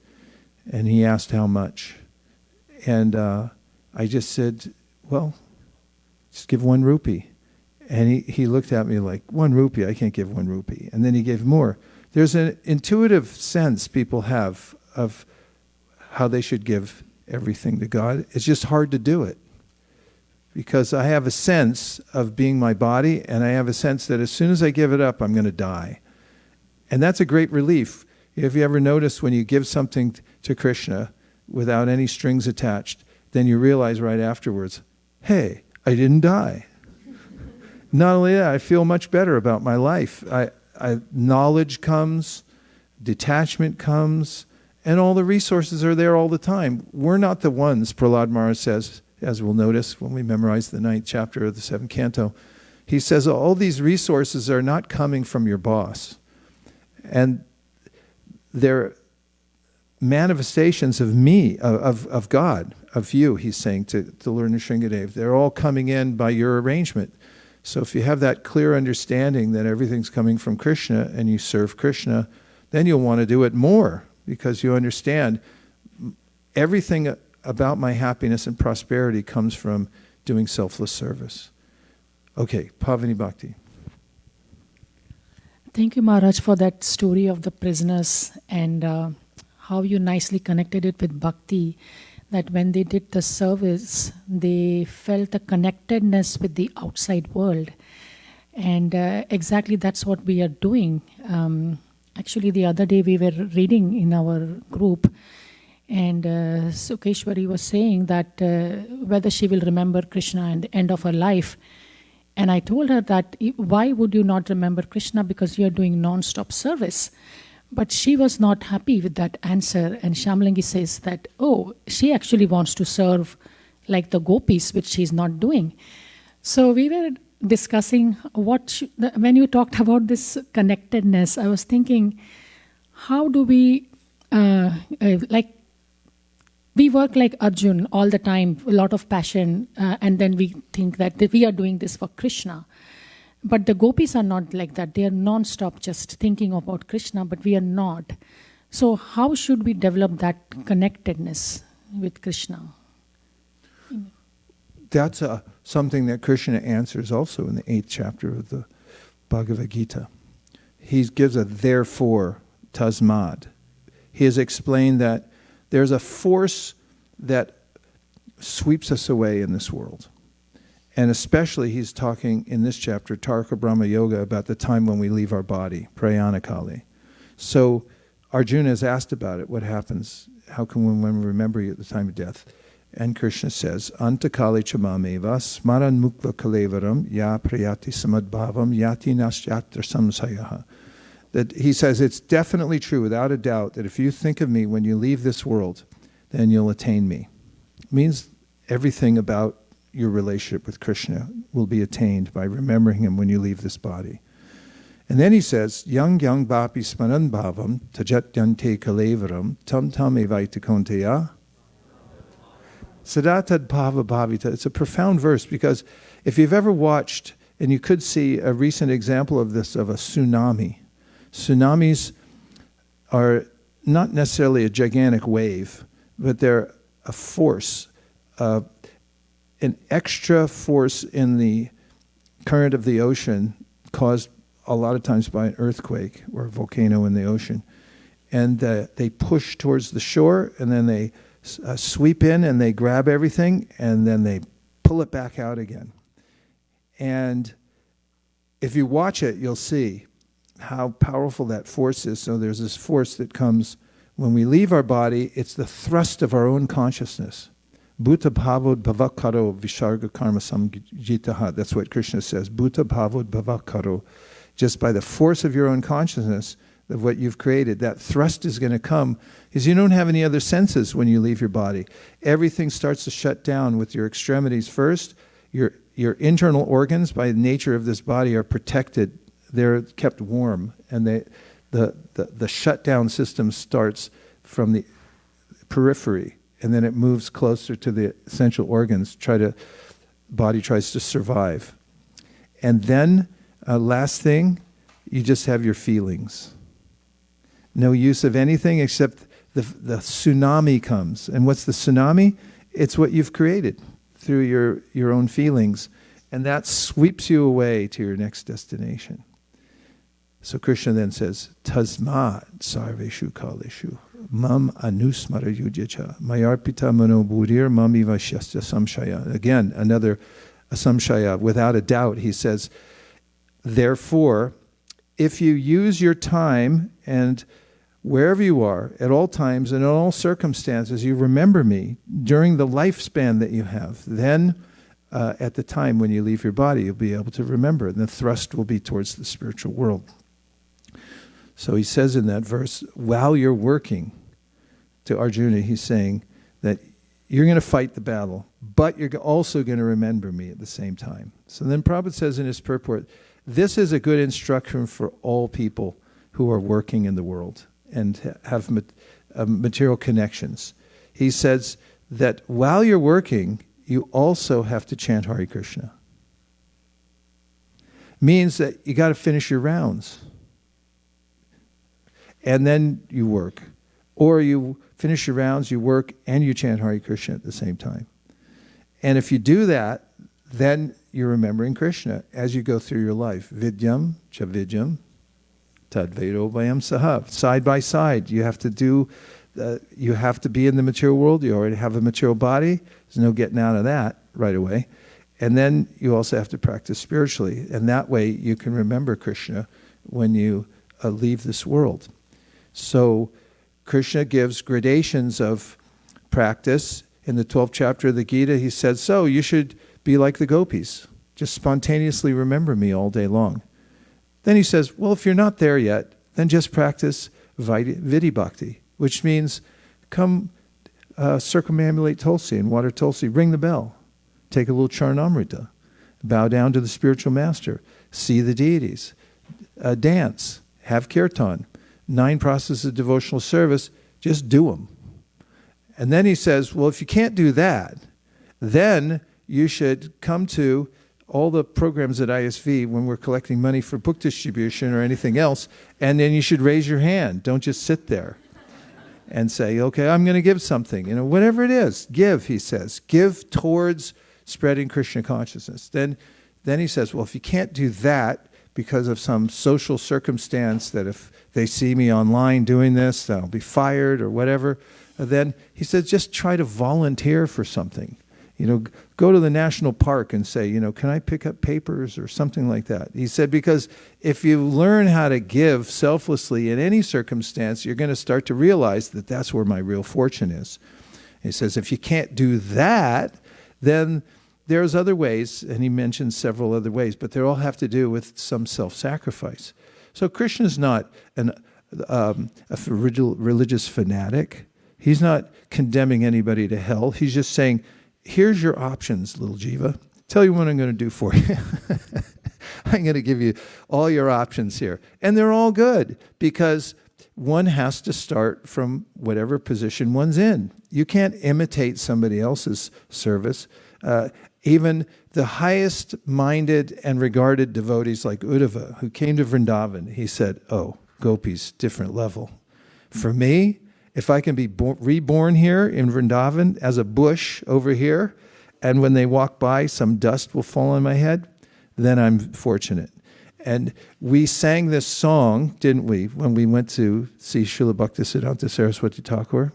And he asked how much. And I just said, well, just give 1 rupee. And he looked at me like, 1 rupee? I can't give 1 rupee. And then he gave more. There's an intuitive sense people have of how they should give everything to God. It's just hard to do it. Because I have a sense of being my body, and I have a sense that as soon as I give it up, I'm going to die. And that's a great relief. If you ever notice when you give something to Krishna without any strings attached, then you realize right afterwards, hey, I didn't die. Not only that, I feel much better about my life. Knowledge comes, detachment comes, and all the resources are there all the time. We're not the ones, Prahlad Maharaj says, as we'll notice when we memorize the 9th chapter of the 7th canto. He says all these resources are not coming from your boss. And they're manifestations of me, of God, of you, he's saying to Lord Nrsingadev. They're all coming in by your arrangement. So if you have that clear understanding that everything's coming from Krishna and you serve Krishna, then you'll want to do it more because you understand everything about my happiness and prosperity comes from doing selfless service. Okay, Pavani Bhakti. Thank you, Maharaj, for that story of the prisoners and how you nicely connected it with bhakti, that when they did the service, they felt a connectedness with the outside world. And exactly that's what we are doing. Actually, the other day we were reading in our group, and Sukeshwari was saying that whether she will remember Krishna at the end of her life. And I told her that, why would you not remember Krishna? Because you're doing non-stop service. But she was not happy with that answer. And Shamlingi says that, she actually wants to serve like the gopis, which she's not doing. So we were discussing when you talked about this connectedness, I was thinking, how do we, we work like Arjun all the time, a lot of passion, and then we think that we are doing this for Krishna. But the gopis are not like that. They are non-stop just thinking about Krishna, but we are not. So how should we develop that connectedness with Krishna? That's something that Krishna answers also in the 8th chapter of the Bhagavad Gita. He gives a therefore, tasmad. He has explained that there's a force that sweeps us away in this world. And especially he's talking in this chapter, Tarka Brahma Yoga, about the time when we leave our body, Prayanakali. So Arjuna is asked about it, what happens, how can one remember you at the time of death? And Krishna says, Antakali chamameva smaran mukta kalevaram ya prayati samadbhavam yati nasyatra samsayaha. That he says it's definitely true, without a doubt, that if you think of me when you leave this world, then you'll attain me. It means everything about your relationship with Krishna will be attained by remembering him when you leave this body. And then he says, yang bapi smaran bhavam tajatyante kalevaram tam tam evaita konteya sadatad bhava bhavita. It's a profound verse because if you've ever watched, and you could see a recent example of this, of a tsunami. Tsunamis are not necessarily a gigantic wave, but they're a force, an extra force in the current of the ocean caused a lot of times by an earthquake or a volcano in the ocean. And they push towards the shore, and then they sweep in and they grab everything, and then they pull it back out again. And if you watch it, you'll see how powerful that force is. So there's this force that comes when we leave our body. It's the thrust of our own consciousness. Bhuta bhavod bhavakaro visharga karma samjitaha. That's what Krishna says. Bhuta bhavod bhavakaro. Just by the force of your own consciousness of what you've created, that thrust is going to come, because you don't have any other senses when you leave your body. Everything starts to shut down with your extremities first. Your internal organs, by the nature of this body, are protected. They're kept warm, and the shutdown system starts from the periphery, and then it moves closer to the essential organs. Body tries to survive, and then last thing, you just have your feelings. No use of anything except the tsunami comes, and what's the tsunami? It's what you've created through your own feelings, and that sweeps you away to your next destination. So Krishna then says, Tasmat sarveshu kaleshu mam anusmara yujyacha mayarpita manobudir mami Vaiśeṣika samshaya. Again, another samshaya. Without a doubt, he says, therefore, if you use your time and wherever you are, at all times and in all circumstances, you remember me during the lifespan that you have, then at the time when you leave your body, you'll be able to remember, and the thrust will be towards the spiritual world. So he says in that verse, while you're working, to Arjuna, he's saying that you're going to fight the battle, but you're also going to remember me at the same time. So then Prabhupada says in his purport, this is a good instruction for all people who are working in the world and have material connections. He says that while you're working, you also have to chant Hare Krishna. Means that you got to finish your rounds. And then you work. Or you finish your rounds, you work, and you chant Hare Krishna at the same time. And if you do that, then you're remembering Krishna as you go through your life. Vidyam cha vidyam tadvedo vayam saha. Side by side, you have to be in the material world. You already have a material body. There's no getting out of that right away. And then you also have to practice spiritually. And that way you can remember Krishna when you leave this world. So Krishna gives gradations of practice. In the 12th chapter of the Gita, he said, so you should be like the gopis. Just spontaneously remember me all day long. Then he says, well, if you're not there yet, then just practice Vidhi Bhakti, which means come circumambulate Tulsi and water Tulsi, ring the bell, take a little Charnamrita, bow down to the spiritual master, see the deities, dance, have kirtan, 9 processes of devotional service, just do them. And then he says, well, if you can't do that, then you should come to all the programs at ISV when we're collecting money for book distribution or anything else, and then you should raise your hand. Don't just sit there and say, okay, I'm going to give something. Whatever it is, give, he says. Give towards spreading Krishna consciousness. Then he says, well, if you can't do that because of some social circumstance, that if they see me online doing this, then I'll be fired or whatever, then he says, just try to volunteer for something. Go to the national park and say, can I pick up papers or something like that? He said, because if you learn how to give selflessly in any circumstance, you're going to start to realize that that's where my real fortune is. He says, if you can't do that, then there's other ways, and he mentions several other ways, but they all have to do with some self-sacrifice. So Krishna's not a religious fanatic. He's not condemning anybody to hell. He's just saying, here's your options, little jiva. Tell you what I'm going to do for you. I'm going to give you all your options here. And they're all good because one has to start from whatever position one's in. You can't imitate somebody else's service. Even the highest minded and regarded devotees like Uddhava, who came to Vrindavan, he said, oh, gopis, different level. For me, if I can be reborn here in Vrindavan as a bush over here, and when they walk by, some dust will fall on my head, then I'm fortunate. And we sang this song, didn't we, when we went to see Srila Bhaktisiddhanta Saraswati Thakur?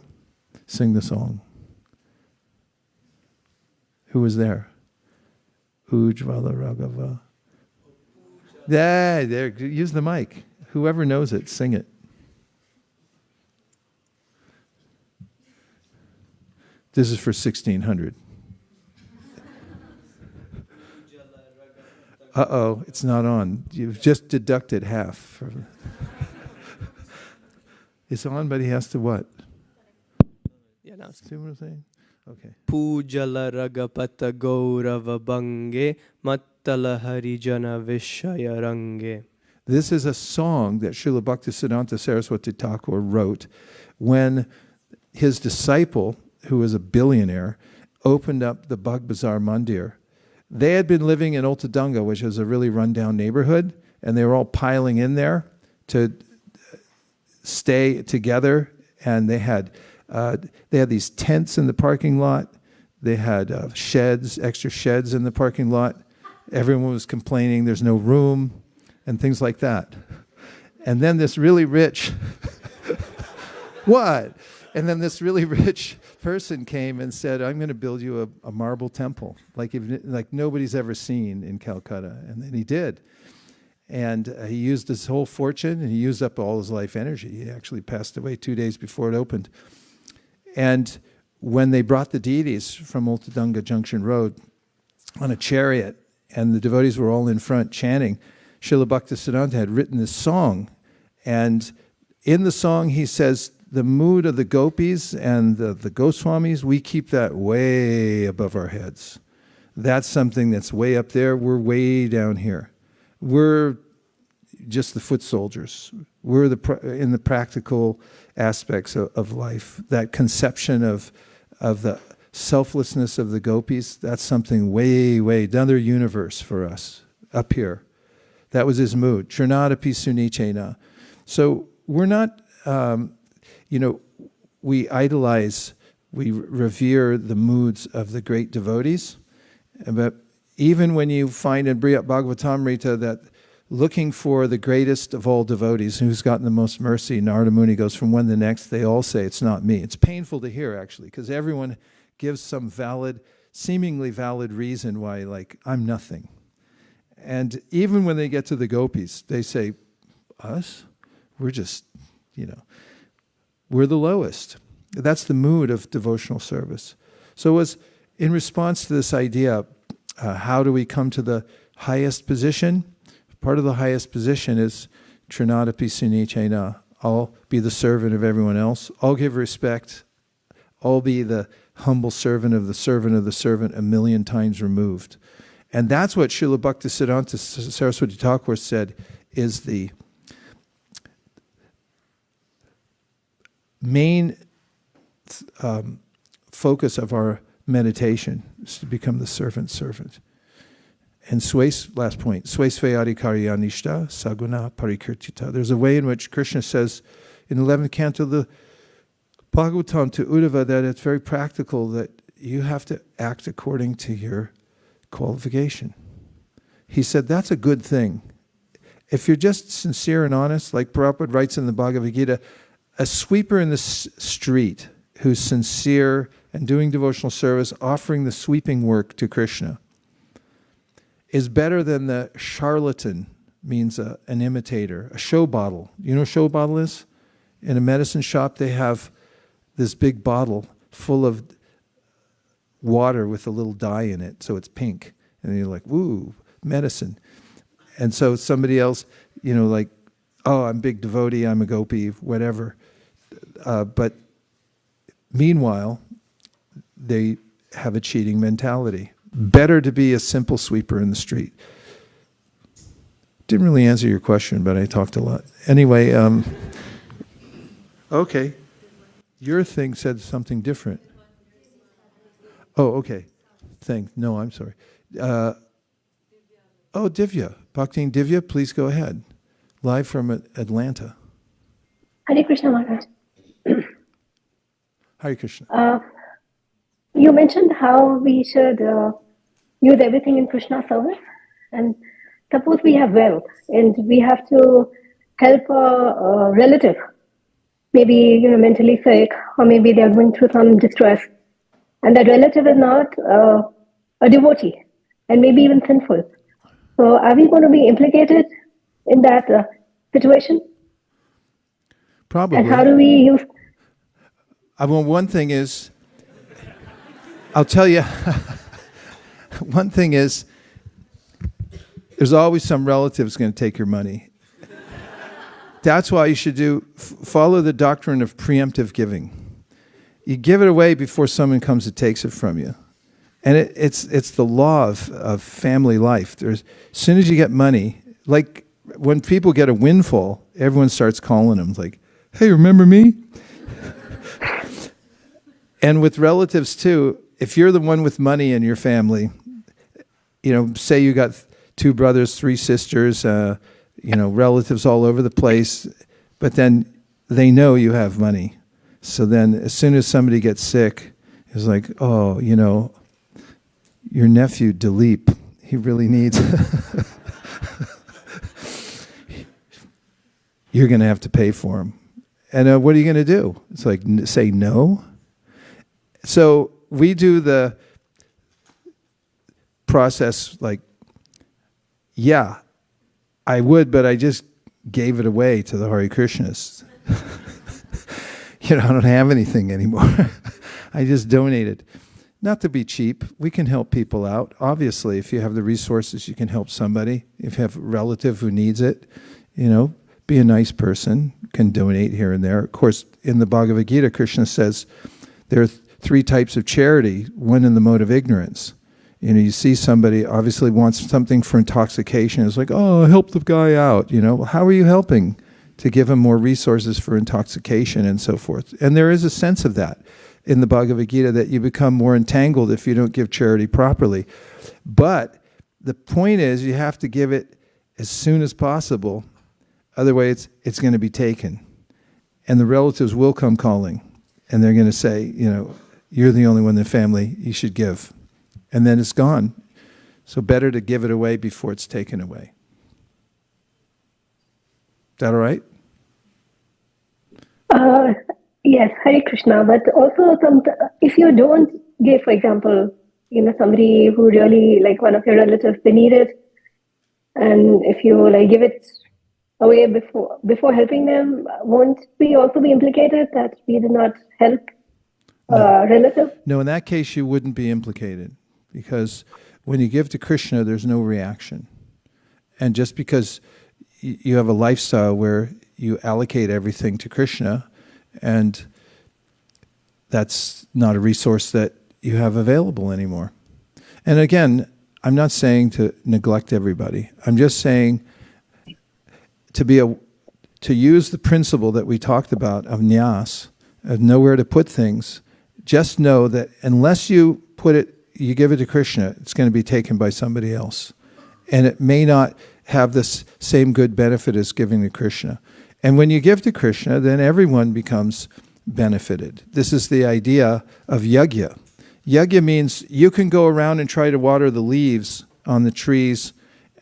Sing the song. Who was there? Ujjvala Raghava. There, use the mic. Whoever knows it, sing it. This is for 1600. Uh-oh, it's not on. You've just deducted half. It's on, but he has to what? Yeah, now it's See what I'm saying? Okay. Pujala ragapata gaurava bange mattala harijana vishaya range. This is a song that Srila Bhaktisiddhanta Saraswati Thakur wrote when his disciple, who was a billionaire, opened up the Bhag Bazar Mandir. They had been living in Ultadanga, which is a really rundown neighborhood, and they were all piling in there to stay together. And they had these tents in the parking lot. They had sheds, extra sheds in the parking lot. Everyone was complaining there's no room and things like that. And then this really rich, what? And then this really rich person came and said, I'm going to build you a marble temple, like nobody's ever seen in Calcutta. And then he did. And he used his whole fortune, and he used up all his life energy. He actually passed away 2 days before it opened. And when they brought the deities from Ultadanga Junction Road on a chariot, and the devotees were all in front chanting, Srila Bhaktisiddhanta had written this song. And in the song he says, the mood of the gopis and the Goswamis, we keep that way above our heads. That's something that's way up there. We're way down here. We're just the foot soldiers. We're in the practical aspects of life. That conception of the selflessness of the gopis, that's something way, way another universe for us up here. That was his mood. Trinadapi sunichena. So we're not, we idolize, we revere the moods of the great devotees. But even when you find in Brihad Bhagavatamrita that looking for the greatest of all devotees, who's gotten the most mercy, Narada Muni goes from one to the next, they all say, it's not me. It's painful to hear, actually, because everyone gives some seemingly valid reason why, like, I'm nothing. And even when they get to the gopis, they say, us? We're just, we're the lowest. That's the mood of devotional service. So it was in response to this idea, how do we come to the highest position? Part of the highest position is Trinadapi Sunichena. I'll be the servant of everyone else. I'll give respect. I'll be the humble servant of the servant of the servant 1,000,000 times removed. And that's what Srila Bhaktisiddhanta Saraswati Thakur said is the main focus of our meditation, is to become the servant. And last point, Svesvayadi karyanishta saguna parikirtita. There's a way in which Krishna says in the 11th canto of the Bhagavatam to Uddhava that it's very practical, that you have to act according to your qualification. He said that's a good thing. If you're just sincere and honest, like Prabhupada writes in the Bhagavad Gita, a sweeper in the street who's sincere and doing devotional service, offering the sweeping work to Krishna, is better than the charlatan, means an imitator, a show bottle. You know what a show bottle is? In a medicine shop, they have this big bottle full of water with a little dye in it, so it's pink. And you're like, woo, medicine. And so somebody else, like, oh, I'm a big devotee, I'm a gopi, whatever. But meanwhile, they have a cheating mentality. Better to be a simple sweeper in the street. didn't really answer your question, but I talked a lot. Anyway, okay. Your thing said something different. Oh, okay. Thanks. No, I'm sorry. Divya. Bhakti Divya, please go ahead. Live from Atlanta. Hare Krishna Maharaj. Hare Krishna. You mentioned how we should use everything in Krishna's service. And suppose we have wealth and we have to help a relative, maybe mentally sick, or maybe they are going through some distress, and that relative is not a devotee and maybe even sinful. So are we going to be implicated in that situation? Probably. And how do we use... One thing is, I'll tell you, one thing is, there's always some relative that's going to take your money. That's why you should follow the doctrine of preemptive giving. You give it away before someone comes and takes it from you. And it's the law of family life. As soon as you get money, like when people get a windfall, everyone starts calling them like, hey, remember me? And with relatives too, if you're the one with money in your family, say you got 2 brothers, 3 sisters, relatives all over the place, but then they know you have money. So then as soon as somebody gets sick, it's like, oh, your nephew, Dilip, he really needs... You're going to have to pay for him. And what are you going to do? It's like, say no? So we do the process like, yeah, I would, but I just gave it away to the Hare Krishnas. I don't have anything anymore. I just donated. Not to be cheap. We can help people out. Obviously, if you have the resources, you can help somebody. If you have a relative who needs it, be a nice person, can donate here and there. Of course, in the Bhagavad Gita, Krishna says there are 3 types of charity, one in the mode of ignorance. You see somebody obviously wants something for intoxication. It's like, oh, help the guy out. Well, how are you helping to give him more resources for intoxication and so forth? And there is a sense of that in the Bhagavad Gita, that you become more entangled if you don't give charity properly. But the point is, you have to give it as soon as possible. Otherwise, it's going to be taken. And the relatives will come calling. And they're going to say, you're the only one in the family, you should give. And then it's gone. So better to give it away before it's taken away. Is that all right? Yes, Hare Krishna. But also, if you don't give, for example, somebody who really, like one of your relatives, they need it, and if you give it away before helping them, won't we also be implicated that we did not help a relative? No, in that case you wouldn't be implicated, because when you give to Krishna, there's no reaction. And just because you have a lifestyle where you allocate everything to Krishna, and that's not a resource that you have available anymore. And again, I'm not saying to neglect everybody. I'm just saying to use the principle that we talked about of nyas, of nowhere to put things. Just know that unless you give it to Krishna, it's going to be taken by somebody else. And it may not have this same good benefit as giving to Krishna. And when you give to Krishna, then everyone becomes benefited. This is the idea of yajna. Yajna means you can go around and try to water the leaves on the trees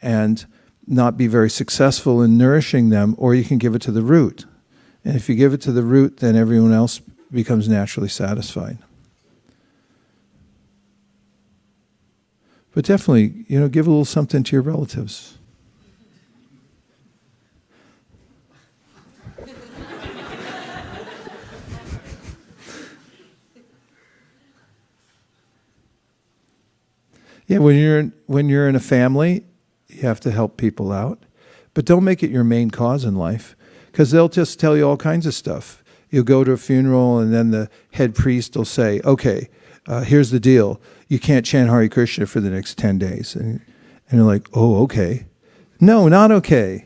and not be very successful in nourishing them, or you can give it to the root. And if you give it to the root, then everyone else becomes naturally satisfied. But definitely, give a little something to your relatives. Yeah, when you're in a family, you have to help people out, but don't make it your main cause in life, because they'll just tell you all kinds of stuff. You'll go to a funeral, and then the head priest will say, "Okay, here's the deal: you can't chant Hare Krishna for the next 10 days." And you're like, "Oh, okay." No, not okay.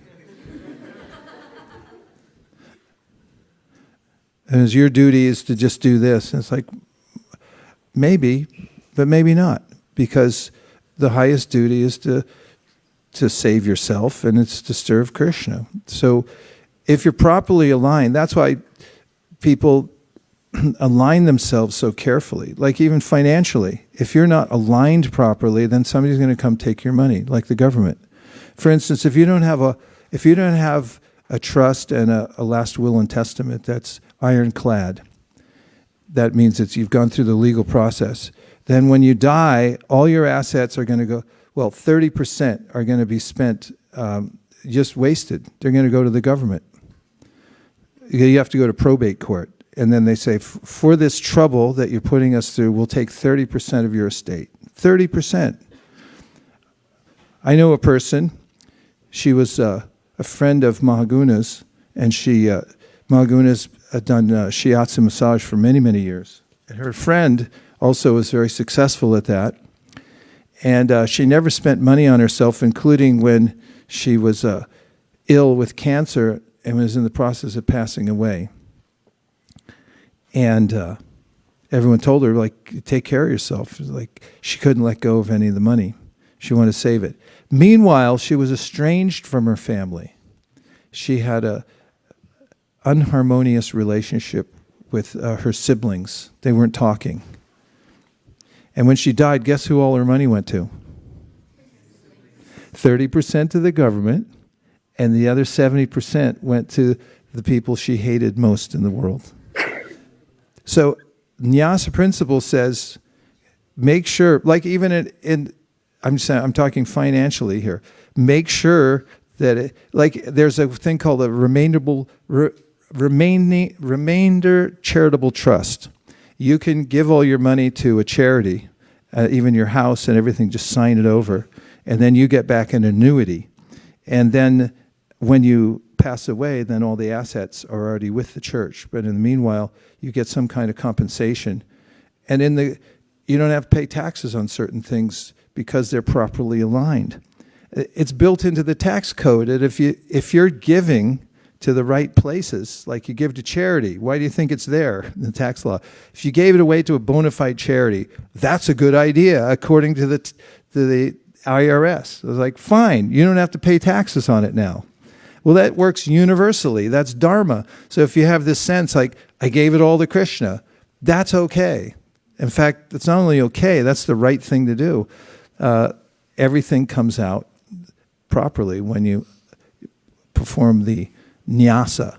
And your duty is to just do this. And it's like, maybe, but maybe not. Because the highest duty is to save yourself, and it's to serve Krishna. So if you're properly aligned, that's why people align themselves so carefully. Like even financially, if you're not aligned properly, then somebody's going to come take your money, like the government. For instance, if you don't have a trust and a last will and testament that's ironclad, that means that you've gone through the legal process. Then when you die, all your assets are going to go, 30% are going to be spent, just wasted. They're going to go to the government. You have to go to probate court. And then they say, for this trouble that you're putting us through, we'll take 30% of your estate. 30%. I know a person, she was a friend of Mahaguna's, and Mahaguna's had done shiatsu massage for many, many years. And her friend also was very successful at that. And she never spent money on herself, including when she was ill with cancer and was in the process of passing away. And everyone told her, like, take care of yourself. Like, she couldn't let go of any of the money. She wanted to save it. Meanwhile, she was estranged from her family. She had a unharmonious relationship with her siblings. They weren't talking. And when she died, guess who all her money went to? 30% to the government, and the other 70% went to the people she hated most in the world. So Nyasa principle says, make sure, like even I'm talking financially here, make sure that there's a thing called a remainder charitable trust. You can give all your money to a charity, even your house and everything, just sign it over, and then you get back an annuity. And then when you pass away, then all the assets are already with the church. But in the meanwhile, you get some kind of compensation. And you don't have to pay taxes on certain things because they're properly aligned. It's built into the tax code that if you're giving to the right places, like you give to charity, why do you think it's there in the tax law? If you gave it away to a bona fide charity, that's a good idea according to the IRS. I was like, fine, you don't have to pay taxes on it now. Well, that works universally. That's dharma. So if you have this sense, like, I gave it all to Krishna, that's okay. In fact, it's not only okay, that's the right thing to do. Everything comes out properly when you perform the nyasa.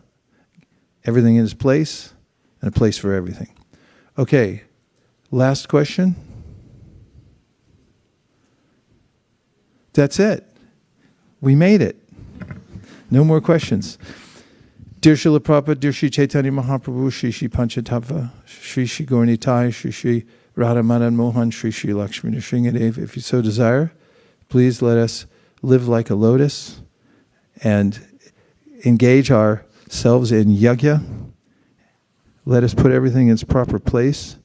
Everything in its place, and a place for everything. Okay, last question. That's it. We made it. No more questions. Dear Srila Prabhupada, dear Sri Chaitanya Mahaprabhu, Shri Shri Panchatattva, Shri Shri Gauranitai, Shri Shri Radha Madan Mohan, Shri Shri Lakshmi Nrsingadev, if you so desire, please let us live like a lotus and engage ourselves in yajna. Let us put everything in its proper place,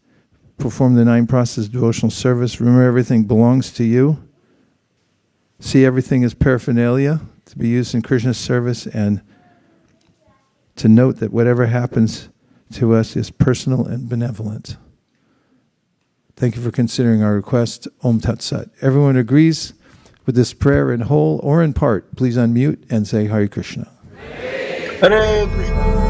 perform the 9 processes of devotional service, remember everything belongs to you, see everything as paraphernalia to be used in Krishna's service, and to note that whatever happens to us is personal and benevolent. Thank you for considering our request. Om Tat Sat. Everyone agrees with this prayer in whole or in part. Please unmute and say Hare Krishna. Hare Krishna.